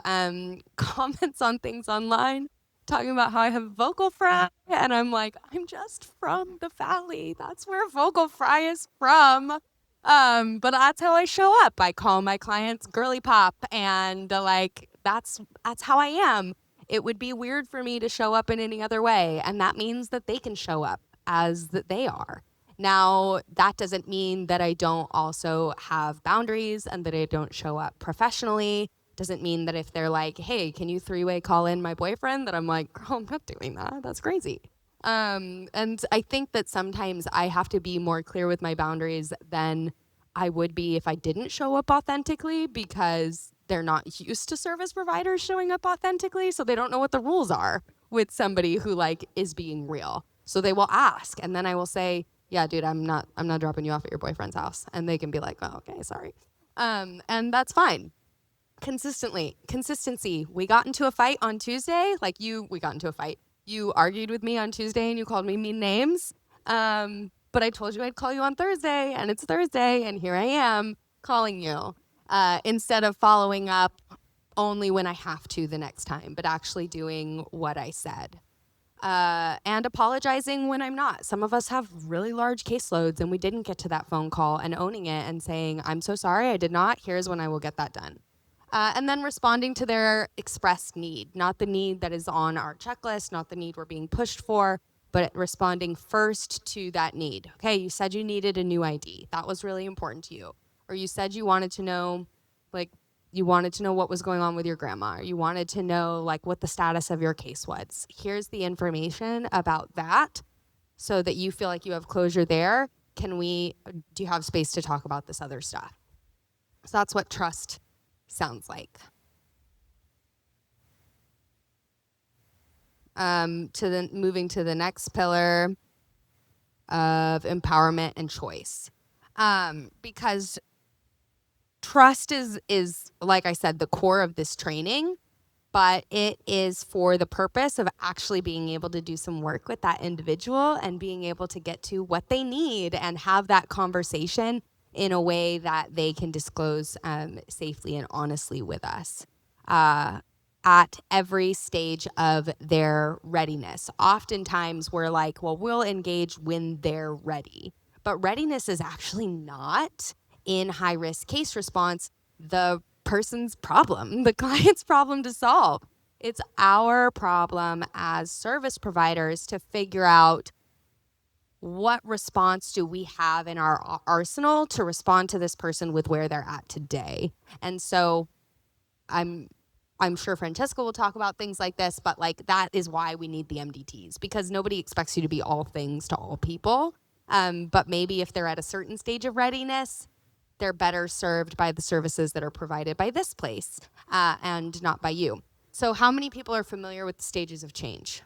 Speaker 1: comments on things online talking about how I have vocal fry. And I'm like, I'm just from the Valley. That's where vocal fry is from. But that's how I show up. I call my clients girly pop, and like that's how I am. It would be weird for me to show up in any other way, and that means that they can show up as that they are. Now, that doesn't mean that I don't also have boundaries and that I don't show up professionally. Doesn't mean that if they're like, hey, can you 3-way call in my boyfriend, that I'm like, girl, I'm not doing that. That's crazy. And I think that sometimes I have to be more clear with my boundaries than I would be if I didn't show up authentically, because they're not used to service providers showing up authentically, so they don't know what the rules are with somebody who like is being real. So they will ask, and then I will say, yeah, dude, I'm not dropping you off at your boyfriend's house. And they can be like, oh, okay, sorry. And that's fine. Consistency. We got into a fight on Tuesday. We got into a fight. You argued with me on Tuesday and you called me mean names. But I told you I'd call you on Thursday, and it's Thursday, and here I am calling you. Instead of following up only when I have to the next time, but actually doing what I said. And apologizing when I'm not. Some of us have really large caseloads and we didn't get to that phone call, and owning it and saying, I'm so sorry, I did not. Here's when I will get that done. And then responding to their expressed need, not the need that is on our checklist, not the need we're being pushed for, but responding first to that need. Okay, you said you needed a new ID. That was really important to you. Or you said you wanted to know, what was going on with your grandma. Or you wanted to know, what the status of your case was. Here's the information about that so that you feel like you have closure there. Do you have space to talk about this other stuff? So that's what trust sounds like. Moving to the next pillar of empowerment and choice. Because trust is, like I said, the core of this training, but it is for the purpose of actually being able to do some work with that individual and being able to get to what they need and have that conversation in a way that they can disclose safely and honestly with us at every stage of their readiness. Oftentimes we're like, well, we'll engage when they're ready. But readiness is actually not, in high-risk case response, the person's problem, the client's problem to solve. It's our problem as service providers to figure out what response do we have in our arsenal to respond to this person with where they're at today. And so I'm sure Francesca will talk about things like this, but like that is why we need the MDTs, because nobody expects you to be all things to all people. But maybe if they're at a certain stage of readiness, they're better served by the services that are provided by this place and not by you. So how many people are familiar with the stages of change?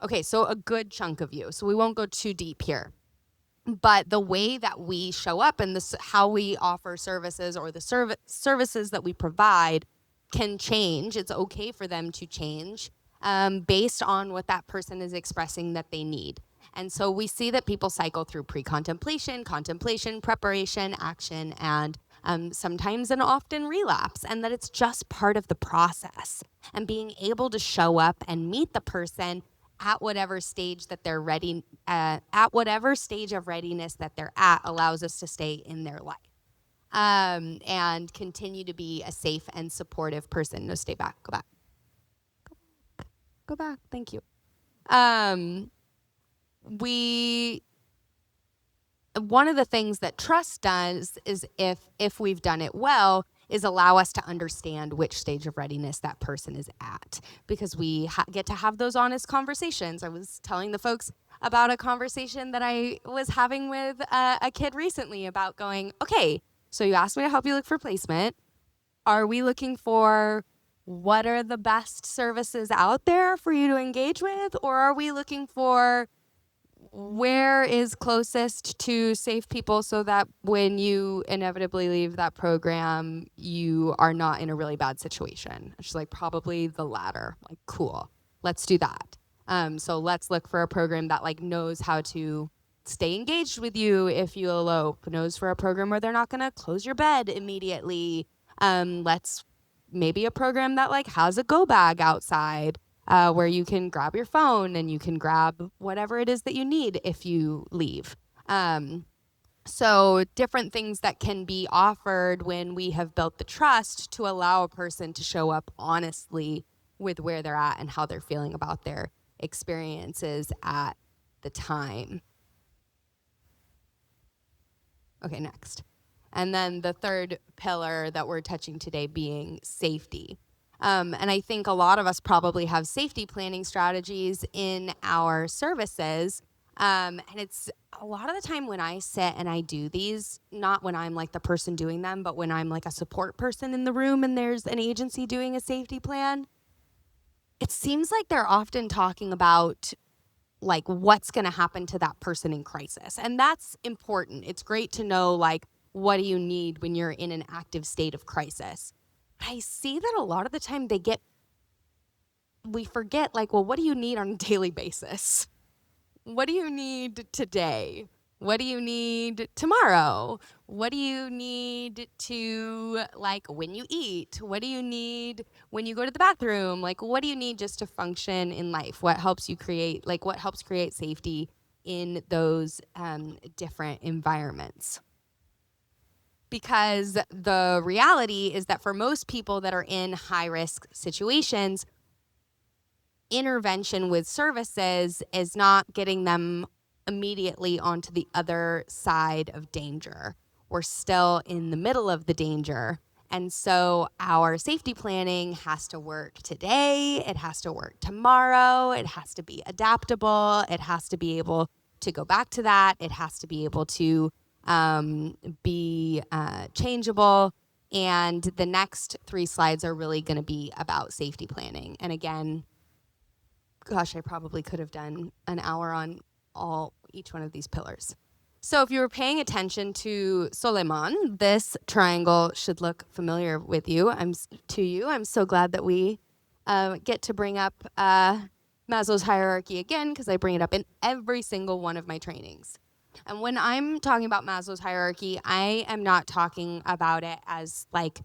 Speaker 1: Okay, so a good chunk of you. So we won't go too deep here. But the way that we show up and how we offer services or the services that we provide can change. It's okay for them to change based on what that person is expressing that they need. And so we see that people cycle through pre-contemplation, contemplation, preparation, action, and sometimes and often relapse, and that it's just part of the process. And being able to show up and meet the person at whatever stage that they're ready, at whatever stage of readiness that they're at, allows us to stay in their life and continue to be a safe and supportive person. No, stay back. Go back. Go back. Thank you. One of the things that trust does is if we've done it well, is allow us to understand which stage of readiness that person is at, because we get to have those honest conversations. I was telling the folks about a conversation that I was having with a kid recently about going, okay, so you asked me to help you look for placement. Are we looking for what are the best services out there for you to engage with? Or are we looking for where is closest to safe people so that when you inevitably leave that program, you are not in a really bad situation? She's like, probably the latter. Like, cool, let's do that. So let's look for a program that like knows how to stay engaged with you if you elope, knows for a program where they're not gonna close your bed immediately. Let's maybe a program that like has a go bag outside where you can grab your phone and you can grab whatever it is that you need if you leave. So different things that can be offered when we have built the trust to allow a person to show up honestly with where they're at and how they're feeling about their experiences at the time. Okay, next. And then the third pillar that we're touching today being safety. And I think a lot of us probably have safety planning strategies in our services. And it's a lot of the time when I sit and I do these, not when I'm like the person doing them, but when I'm like a support person in the room and there's an agency doing a safety plan, it seems like they're often talking about like what's going to happen to that person in crisis. And that's important. It's great to know like what do you need when you're in an active state of crisis. But I see that a lot of the time we forget like, well, what do you need on a daily basis? What do you need today? What do you need tomorrow? What do you need to, like, when you eat? What do you need when you go to the bathroom? Like, what do you need just to function in life? What helps you create, like, what helps create safety in those different environments? Because the reality is that for most people that are in high-risk situations, intervention with services is not getting them immediately onto the other side of danger. We're still in the middle of the danger. And so our safety planning has to work today, it has to work tomorrow, it has to be adaptable, it has to be able to go back to that, it has to be able to be changeable. And the next 3 slides are really going to be about safety planning. And again, gosh, I probably could have done an hour on each one of these pillars. So if you were paying attention to Soleiman, this triangle should look familiar with you. I'm so glad that we get to bring up Maslow's hierarchy again, because I bring it up in every single one of my trainings. And when I'm talking about Maslow's hierarchy, I am not talking about it as like,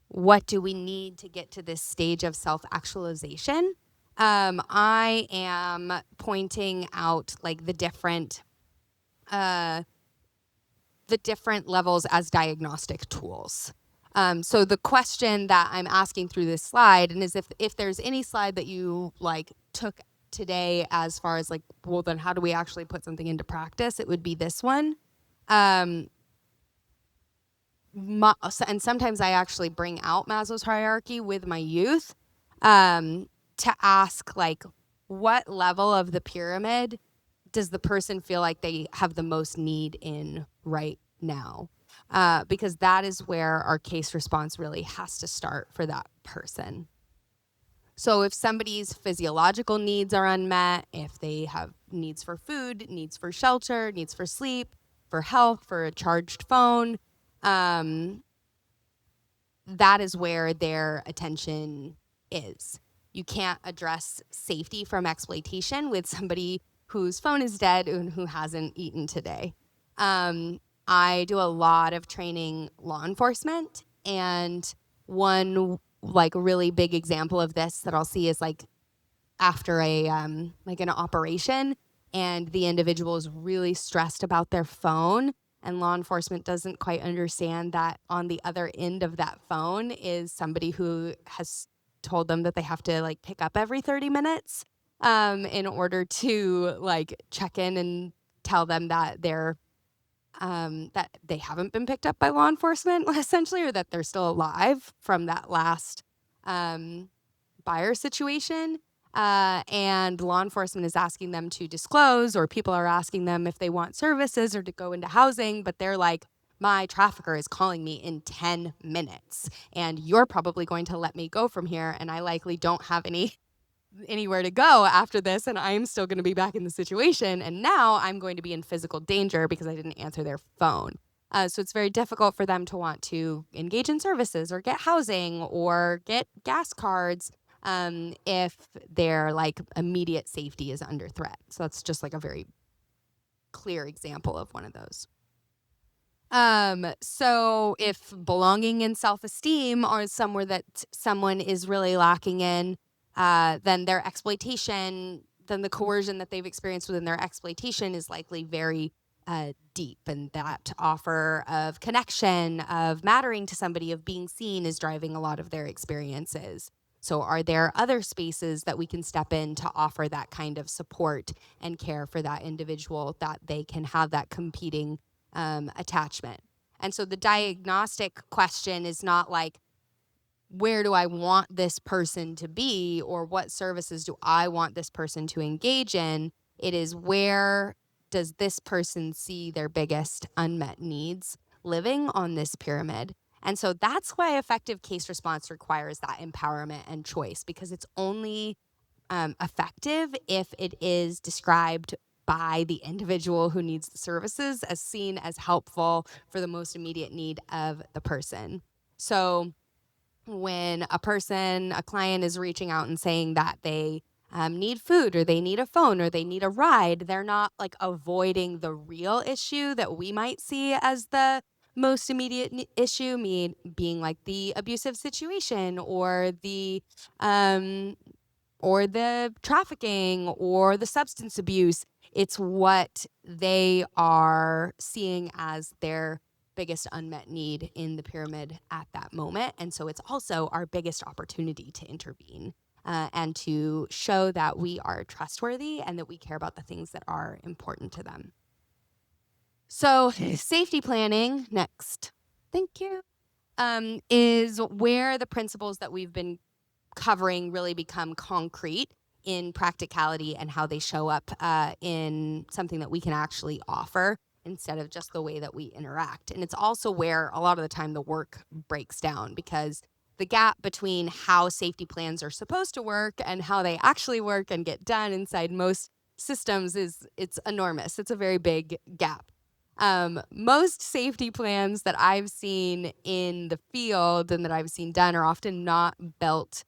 Speaker 1: what do we need to get to this stage of self-actualization? I am pointing out like the different levels as diagnostic tools. So the question that I'm asking through this slide, and is if there's any slide that you like took today as far as like, well, then how do we actually put something into practice? It would be this one. And sometimes I actually bring out Maslow's hierarchy with my youth to ask, like, what level of the pyramid does the person feel like they have the most need in right now? Because that is where our case response really has to start for that person. So if somebody's physiological needs are unmet, if they have needs for food, needs for shelter, needs for sleep, for health, for a charged phone, that is where their attention is. You can't address safety from exploitation with somebody whose phone is dead and who hasn't eaten today. I do a lot of training law enforcement, and one like really big example of this that I'll see is like after a like an operation, and the individual is really stressed about their phone, and law enforcement doesn't quite understand that on the other end of that phone is somebody who has told them that they have to like pick up every 30 minutes in order to like check in and tell them that that they haven't been picked up by law enforcement, essentially, or that they're still alive from that last buyer situation. And law enforcement is asking them to disclose, or people are asking them if they want services or to go into housing, but they're like, my trafficker is calling me in 10 minutes, and you're probably going to let me go from here, and I likely don't have anywhere to go after this, and I'm still going to be back in the situation, and now I'm going to be in physical danger because I didn't answer their phone. So it's very difficult for them to want to engage in services or get housing or get gas cards if their like immediate safety is under threat. So that's just like a very clear example of one of those. So if belonging and self-esteem are somewhere that someone is really lacking in, then their exploitation, then the coercion that they've experienced within their exploitation is likely very deep, and that offer of connection, of mattering to somebody, of being seen is driving a lot of their experiences. So are there other spaces that we can step in to offer that kind of support and care for that individual, that they can have that competing attachment? And so the diagnostic question is not like, where do I want this person to be, or what services do I want this person to engage in? It is, where does this person see their biggest unmet needs living on this pyramid? And so that's why effective case response requires that empowerment and choice, because it's only effective if it is described by the individual who needs the services as seen as helpful for the most immediate need of the person. So when a client is reaching out and saying that they need food, or they need a phone, or they need a ride, they're not like avoiding the real issue that we might see as the most immediate issue, being like the abusive situation, or the trafficking, or the substance abuse. It's what they are seeing as their biggest unmet need in the pyramid at that moment. And so it's also our biggest opportunity to intervene and to show that we are trustworthy and that we care about the things that are important to them. So safety planning, next. Thank you. Is where the principles that we've been covering really become concrete in practicality and how they show up in something that we can actually offer. instead of just the way that we interact. And it's also where a lot of the time the work breaks down, because the gap between how safety plans are supposed to work and how they actually work and get done inside most systems it's enormous. It's a very big gap. Most safety plans that I've seen in the field and that I've seen done are often not built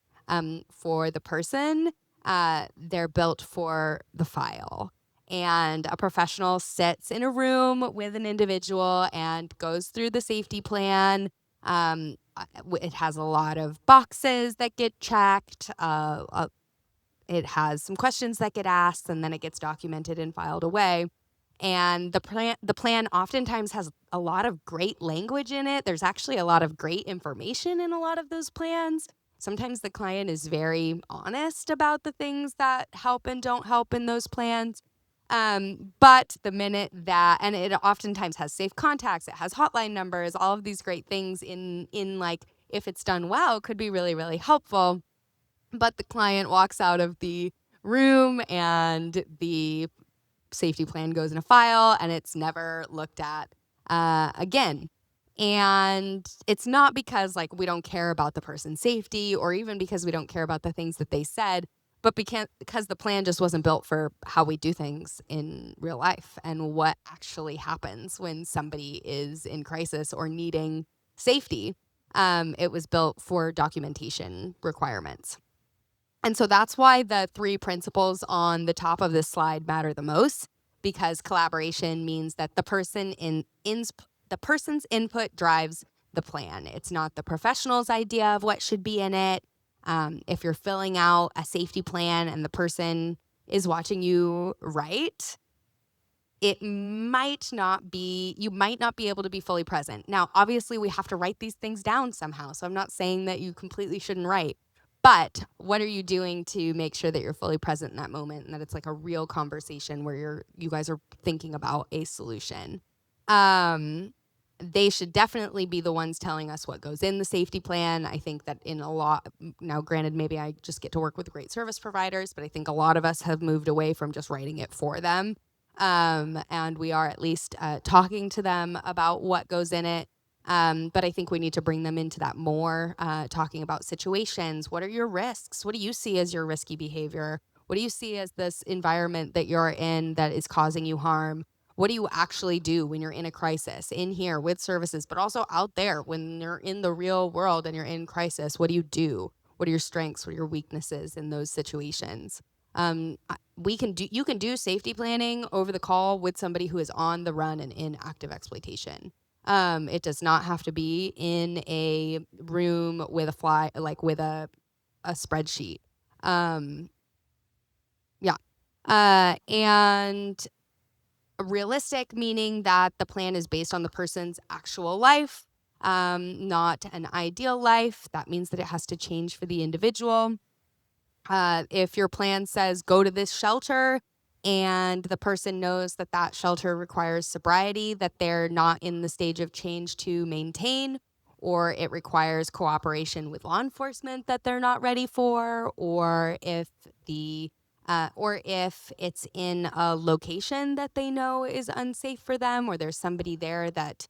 Speaker 1: for the person. They're built for the file. And a professional sits in a room with an individual and goes through the safety plan. It has a lot of boxes that get checked. It has some questions that get asked, and then it gets documented and filed away. And the plan oftentimes has a lot of great language in it. There's actually a lot of great information in a lot of those plans. Sometimes the client is very honest about the things that help and don't help in those plans. But the minute that, and it oftentimes has safe contacts, it has hotline numbers, all of these great things in like, if it's done well, could be really, really helpful. But the client walks out of the room and the safety plan goes in a file and it's never looked at again. And it's not because like we don't care about the person's safety, or even because we don't care about the things that they said, but because the plan just wasn't built for how we do things in real life and what actually happens when somebody is in crisis or needing safety. It was built for documentation requirements. And so that's why the 3 principles on the top of this slide matter the most, because collaboration means that the person's input drives the plan. It's not the professional's idea of what should be in it. If you're filling out a safety plan and the person is watching you write, you might not be able to be fully present. Now, obviously, we have to write these things down somehow. So I'm not saying that you completely shouldn't write. But what are you doing to make sure that you're fully present in that moment and that it's like a real conversation where you guys are thinking about a solution? They should definitely be the ones telling us what goes in the safety plan. I think that in a lot, now granted, maybe I just get to work with great service providers, but I think a lot of us have moved away from just writing it for them. And we are at least talking to them about what goes in it. But I think we need to bring them into that more, talking about situations. What are your risks? What do you see as your risky behavior? What do you see as this environment that you're in that is causing you harm? What do you actually do when you're in a crisis, in here with services, but also out there when you're in the real world and you're in crisis? What do you do? What are your strengths? What are your weaknesses in those situations? You can do safety planning over the call with somebody who is on the run and in active exploitation. It does not have to be in a room with a spreadsheet. Yeah. And realistic, meaning that the plan is based on the person's actual life, not an ideal life. That means that it has to change for the individual. If your plan says go to this shelter and the person knows that that shelter requires sobriety, that they're not in the stage of change to maintain, or it requires cooperation with law enforcement that they're not ready for, or if it's in a location that they know is unsafe for them, or there's somebody there that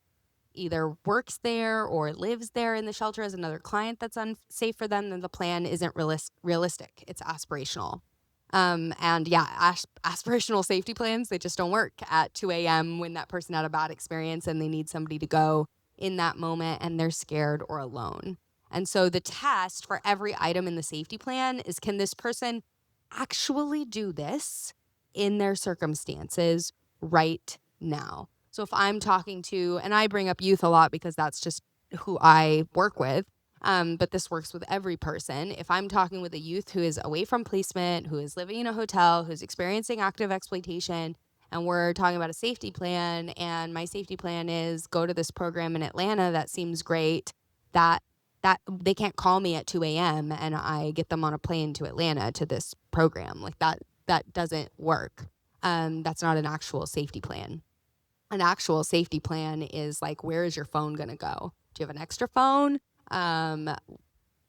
Speaker 1: either works there or lives there in the shelter as another client that's unsafe for them, then the plan isn't realistic. It's aspirational. And yeah, aspirational safety plans, they just don't work at 2 a.m. when that person had a bad experience and they need somebody to go in that moment and they're scared or alone. And so the test for every item in the safety plan is, can this person actually do this in their circumstances right now? So if I'm talking to, and I bring up youth a lot because that's just who I work with, but this works with every person. If I'm talking with a youth who is away from placement, who is living in a hotel, who's experiencing active exploitation, and we're talking about a safety plan, and my safety plan is go to this program in Atlanta that seems great, that they can't call me at 2 a.m. and I get them on a plane to Atlanta to this program. Like that doesn't work. That's not an actual safety plan. An actual safety plan is like, where is your phone going to go? Do you have an extra phone?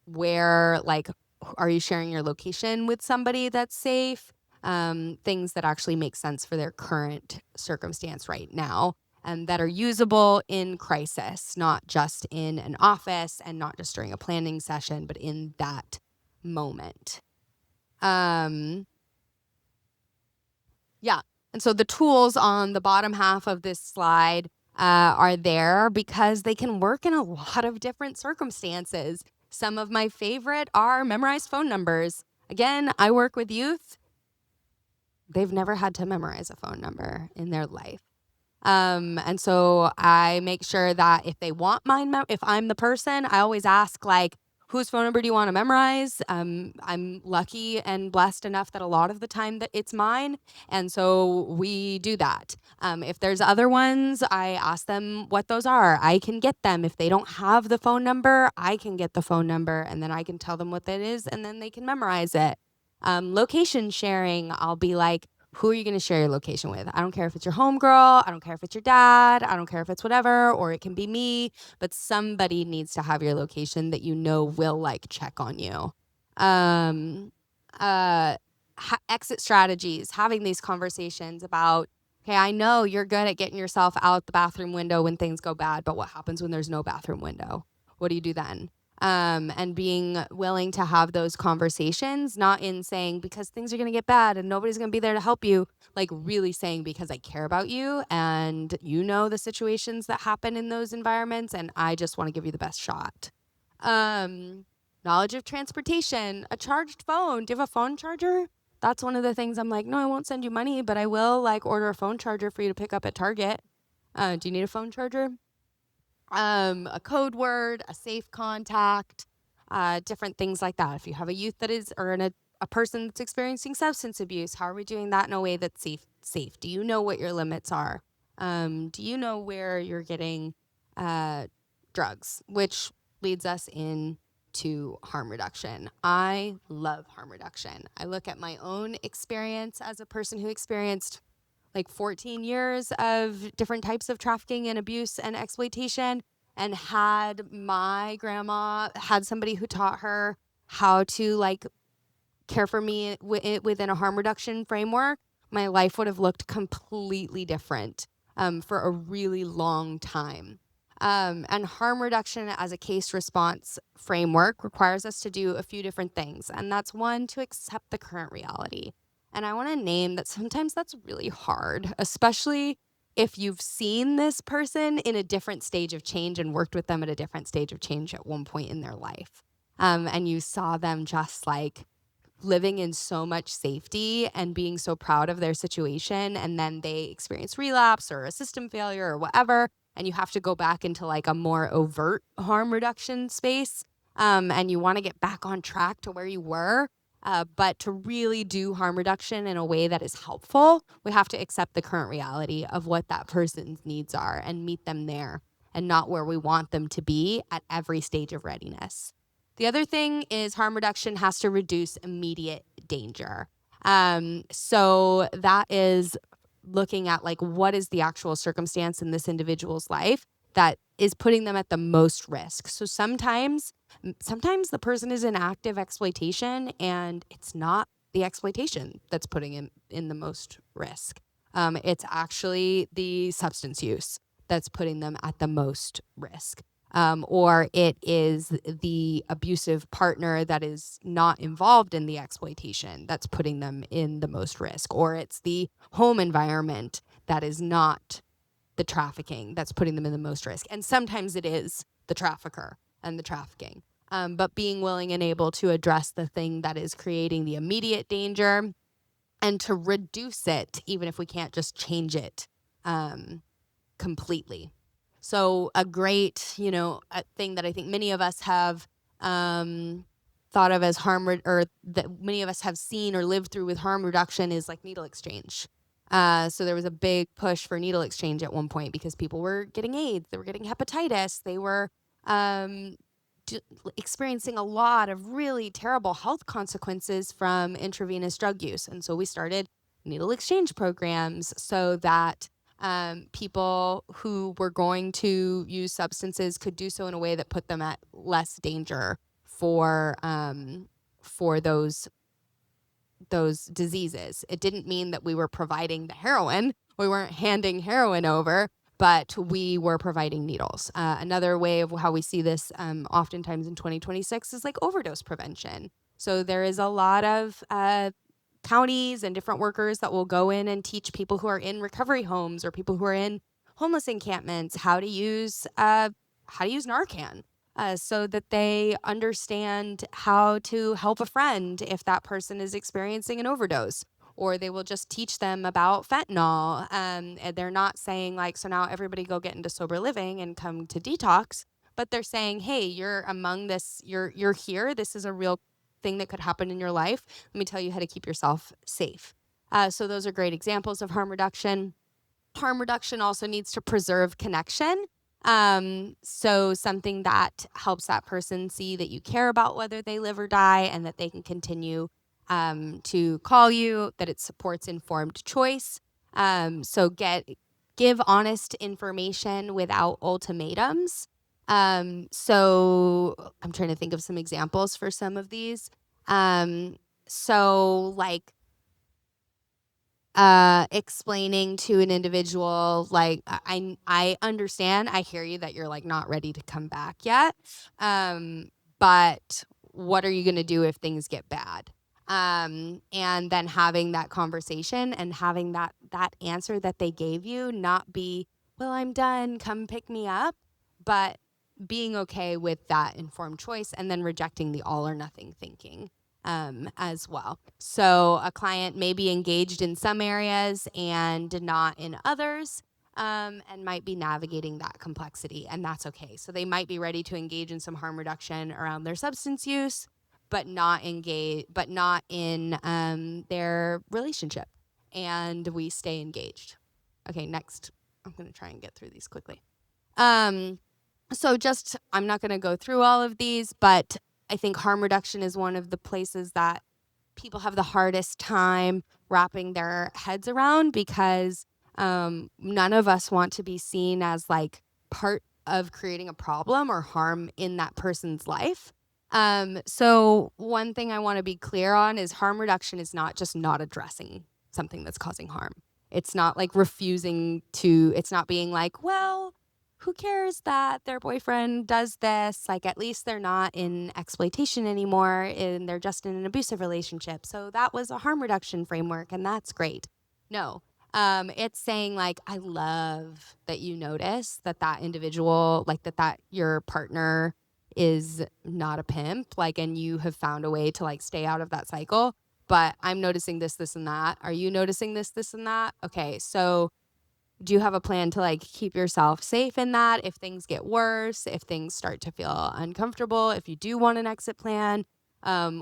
Speaker 1: Where, like, are you sharing your location with somebody that's safe? Things that actually make sense for their current circumstance right now. and that are usable in crisis, not just in an office and not just during a planning session, but in that moment. Yeah. And so the tools on the bottom half of this slide are there because they can work in a lot of different circumstances. Some of my favorite are memorized phone numbers. Again, I work with youth. They've never had to memorize a phone number in their life. And so I make sure that if they want mine, if I'm the person, I always ask, like, whose phone number do you want to memorize? I'm lucky and blessed enough that a lot of the time that it's mine. And so we do that. If there's other ones, I ask them what those are. I can get them. If they don't have the phone number, I can get the phone number and then I can tell them what that is and then they can memorize it. Location sharing, I'll be like, who are you going to share your location with? I don't care if it's your homegirl. I don't care if it's your dad. I don't care if it's whatever, or it can be me, but somebody needs to have your location that you know will like check on you. Exit strategies, having these conversations about, okay, I know you're good at getting yourself out the bathroom window when things go bad, but what happens when there's no bathroom window? What do you do then? And being willing to have those conversations, not in saying because things are going to get bad and nobody's going to be there to help you, like really saying because I care about you and you know the situations that happen in those environments and I just want to give you the best shot. Knowledge of transportation, a charged phone. Do you have a phone charger? That's one of the things I'm like, no, I won't send you money, but I will like order a phone charger for you to pick up at Target. Do you need a phone charger? A code word, a safe contact, different things like that. If you have a youth that is, or a person that's experiencing substance abuse, how are we doing that in a way that's safe? Do you know what your limits are? Do you know where you're getting drugs? Which leads us into harm reduction. I love harm reduction. I look at my own experience as a person who experienced like 14 years of different types of trafficking and abuse and exploitation, and had my grandma had somebody who taught her how to like care for me within a harm reduction framework, my life would have looked completely different for a really long time. And harm reduction as a case response framework requires us to do a few different things. And that's one, to accept the current reality. And I want to name that sometimes that's really hard, especially if you've seen this person in a different stage of change and worked with them at a different stage of change at one point in their life. And you saw them just like living in so much safety and being so proud of their situation, and then they experience relapse or a system failure or whatever, and you have to go back into like a more overt harm reduction space, and you want to get back on track to where you were. But to really do harm reduction in a way that is helpful, we have to accept the current reality of what that person's needs are and meet them there and not where we want them to be at every stage of readiness. The other thing is harm reduction has to reduce immediate danger. So that is looking at like what is the actual circumstance in this individual's life that is putting them at the most risk. So sometimes the person is in active exploitation and it's not the exploitation that's putting him in the most risk. It's actually the substance use that's putting them at the most risk. Or it is the abusive partner that is not involved in the exploitation that's putting them in the most risk. Or it's the home environment that is not the trafficking that's putting them in the most risk. And sometimes it is the trafficker and the trafficking. But being willing and able to address the thing that is creating the immediate danger and to reduce it, even if we can't just change it completely. So a great, a thing that I think many of us have thought of as or that many of us have seen or lived through with harm reduction is like needle exchange. So there was a big push for needle exchange at one point because people were getting AIDS, they were getting hepatitis, they were experiencing a lot of really terrible health consequences from intravenous drug use. And so we started needle exchange programs so that people who were going to use substances could do so in a way that put them at less danger for those diseases. It didn't mean that we were providing the heroin. We weren't handing heroin over, but we were providing needles. Another way of how we see this oftentimes in 2026 is like overdose prevention. So there is a lot of counties and different workers that will go in and teach people who are in recovery homes or people who are in homeless encampments how to use Narcan. So that they understand how to help a friend if that person is experiencing an overdose. Or they will just teach them about fentanyl. And they're not saying like, so now everybody go get into sober living and come to detox. But they're saying, hey, you're among this, you're here. This is a real thing that could happen in your life. Let me tell you how to keep yourself safe. So those are great examples of harm reduction. Harm reduction also needs to preserve connection. So something that helps that person see that you care about whether they live or die and that they can continue to call you, that it supports informed choice. So give honest information without ultimatums. So I'm trying to think of some examples for some of these. So like explaining to an individual, like, I understand, I hear you that you're like not ready to come back yet. But what are you going to do if things get bad? And then having that conversation and having that answer that they gave you not be, well, I'm done, come pick me up, but being okay with that informed choice and then rejecting the all or nothing thinking. As well. So a client may be engaged in some areas and not in others, and might be navigating that complexity, and that's okay. So they might be ready to engage in some harm reduction around their substance use, but not in their relationship, and we stay engaged. Okay, next. I'm going to try and get through these quickly. So I'm not going to go through all of these, but I think harm reduction is one of the places that people have the hardest time wrapping their heads around because none of us want to be seen as like part of creating a problem or harm in that person's life. So one thing I want to be clear on is harm reduction is not just not addressing something that's causing harm. It's not like it's not being like, well, who cares that their boyfriend does this? Like, at least they're not in exploitation anymore and they're just in an abusive relationship. So that was a harm reduction framework and that's great. No, it's saying like, I love that you notice that individual, like that your partner is not a pimp, like, and you have found a way to like stay out of that cycle. But I'm noticing this, this, and that. Are you noticing this, this, and that? Okay, so do you have a plan to like keep yourself safe in that if things get worse, if things start to feel uncomfortable, if you do want an exit plan,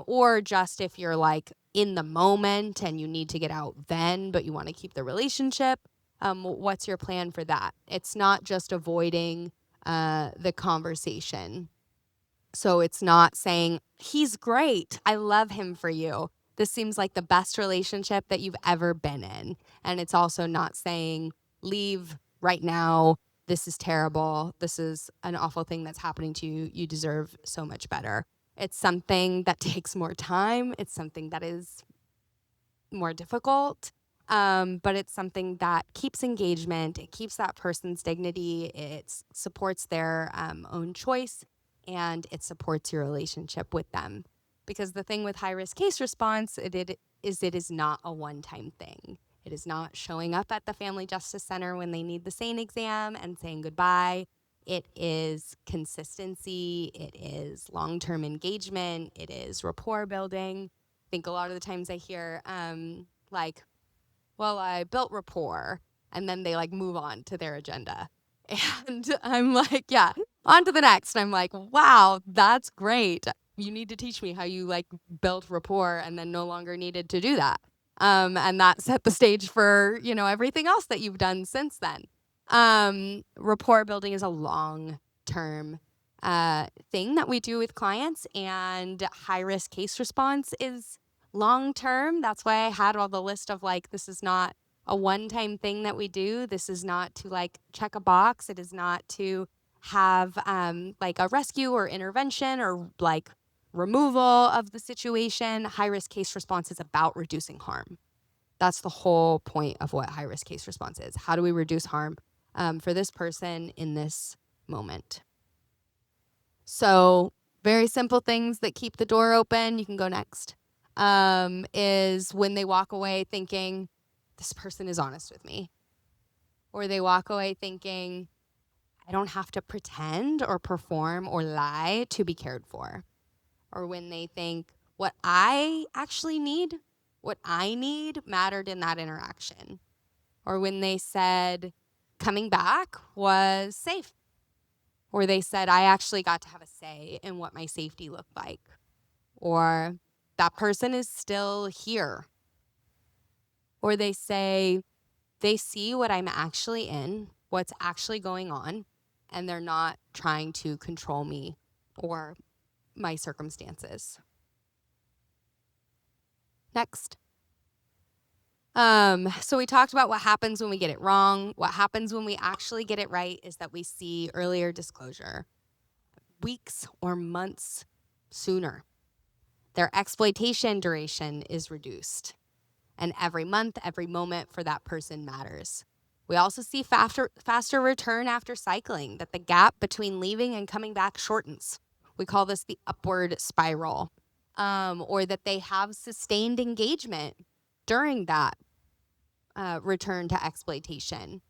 Speaker 1: or just if you're like in the moment and you need to get out then, but you want to keep the relationship? What's your plan for that? It's not just avoiding the conversation. So it's not saying, he's great, I love him for you, this seems like the best relationship that you've ever been in. And it's also not saying, leave right now, this is terrible, this is an awful thing that's happening to you, you deserve so much better. It's something that takes more time, it's something that is more difficult, but it's something that keeps engagement, it keeps that person's dignity, it supports their own choice, and it supports your relationship with them. Because the thing with high-risk case response, it is not a one-time thing. It is not showing up at the Family Justice Center when they need the SANE exam and saying goodbye. It is consistency. It is long-term engagement. It is rapport building. I think a lot of the times I hear, like, well, I built rapport, and then they like move on to their agenda. And I'm like, yeah, on to the next. I'm like, wow, that's great. You need to teach me how you like built rapport and then no longer needed to do that. And that set the stage for, everything else that you've done since then. Rapport building is a long-term thing that we do with clients, and high-risk case response is long-term. That's why I had all the list of like, this is not a one-time thing that we do. This is not to like check a box. It is not to have like a rescue or intervention or like removal of the situation. High-risk case response is about reducing harm. That's the whole point of what high-risk case response is. How do we reduce harm? for this person in this moment. So very simple things that keep the door open. You can go next. Is when they walk away thinking, this person is honest with me. Or they walk away thinking, I don't have to pretend or perform or lie to be cared for. Or when they think, what I actually need, what I need mattered in that interaction. Or when they said, coming back was safe. Or they said, I actually got to have a say in what my safety looked like. Or that person is still here. Or they say, they see what I'm actually in, what's actually going on, and they're not trying to control me or my circumstances. Next. So we talked about what happens when we get it wrong. What happens when we actually get it right is that we see earlier disclosure, weeks or months sooner. Their exploitation duration is reduced. And every month, every moment for that person matters. We also see faster return after cycling, that the gap between leaving and coming back shortens. We call this the upward spiral, or that they have sustained engagement during that return to exploitation.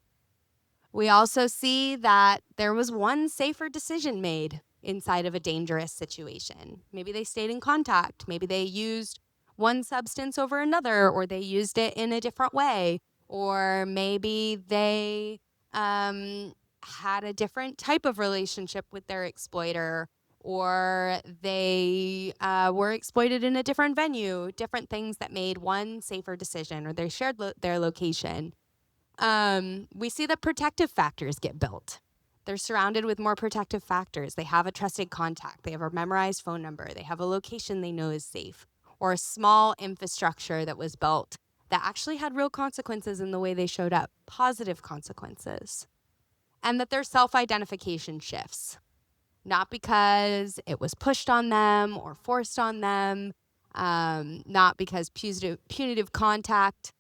Speaker 1: We also see that there was one safer decision made inside of a dangerous situation. Maybe they stayed in contact. Maybe they used one substance over another, or they used it in a different way. Or maybe they had a different type of relationship with their exploiter, or they were exploited in a different venue, different things that made one safer decision, or they shared their location. We see that protective factors get built. They're surrounded with more protective factors. They have a trusted contact. They have a memorized phone number. They have a location they know is safe, or a small infrastructure that was built that actually had real consequences in the way they showed up, positive consequences. And that their self-identification shifts, not because it was pushed on them or forced on them, not because punitive contact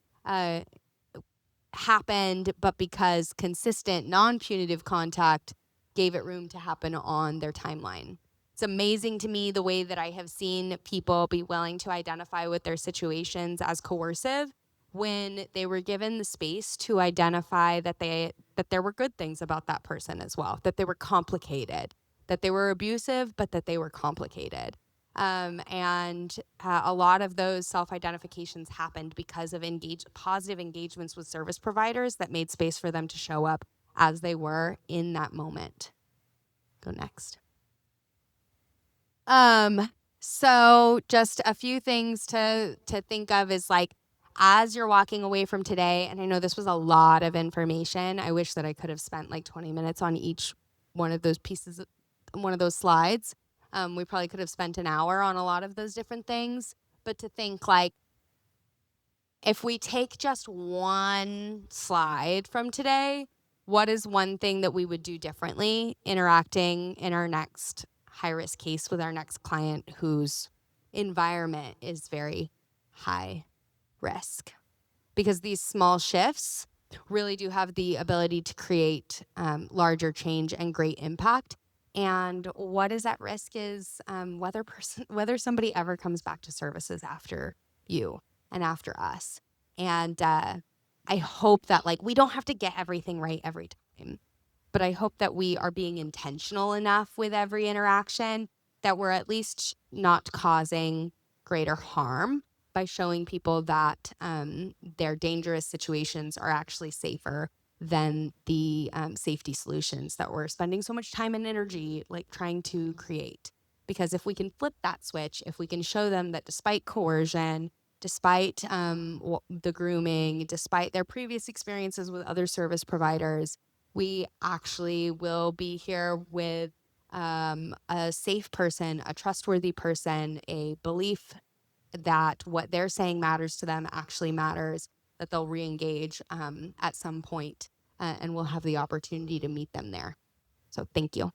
Speaker 1: happened, but because consistent non-punitive contact gave it room to happen on their timeline. It's amazing to me the way that I have seen people be willing to identify with their situations as coercive when they were given the space to identify that there were good things about that person as well, that they were complicated, that they were abusive, but that they were complicated. And a lot of those self-identifications happened because of positive engagements with service providers that made space for them to show up as they were in that moment. Go next. So just a few things to think of is like, as you're walking away from today, and I know this was a lot of information. I wish that I could have spent like 20 minutes on each one of those pieces, one of those slides. We probably could have spent an hour on a lot of those different things, but to think like, if we take just one slide from today, what is one thing that we would do differently interacting in our next high-risk case with our next client whose environment is very high risk? Because these small shifts really do have the ability to create larger change and great impact. And what is at risk is whether somebody ever comes back to services after you and after us. And I hope that we don't have to get everything right every time, but I hope that we are being intentional enough with every interaction that we're at least not causing greater harm by showing people that their dangerous situations are actually safer than the safety solutions that we're spending so much time and energy trying to create. Because if we can flip that switch, if we can show them that despite coercion, despite the grooming, despite their previous experiences with other service providers, we actually will be here with a safe person, a trustworthy person, a belief that what they're saying matters to them actually matters, that they'll re-engage at some point, and we'll have the opportunity to meet them there. So thank you.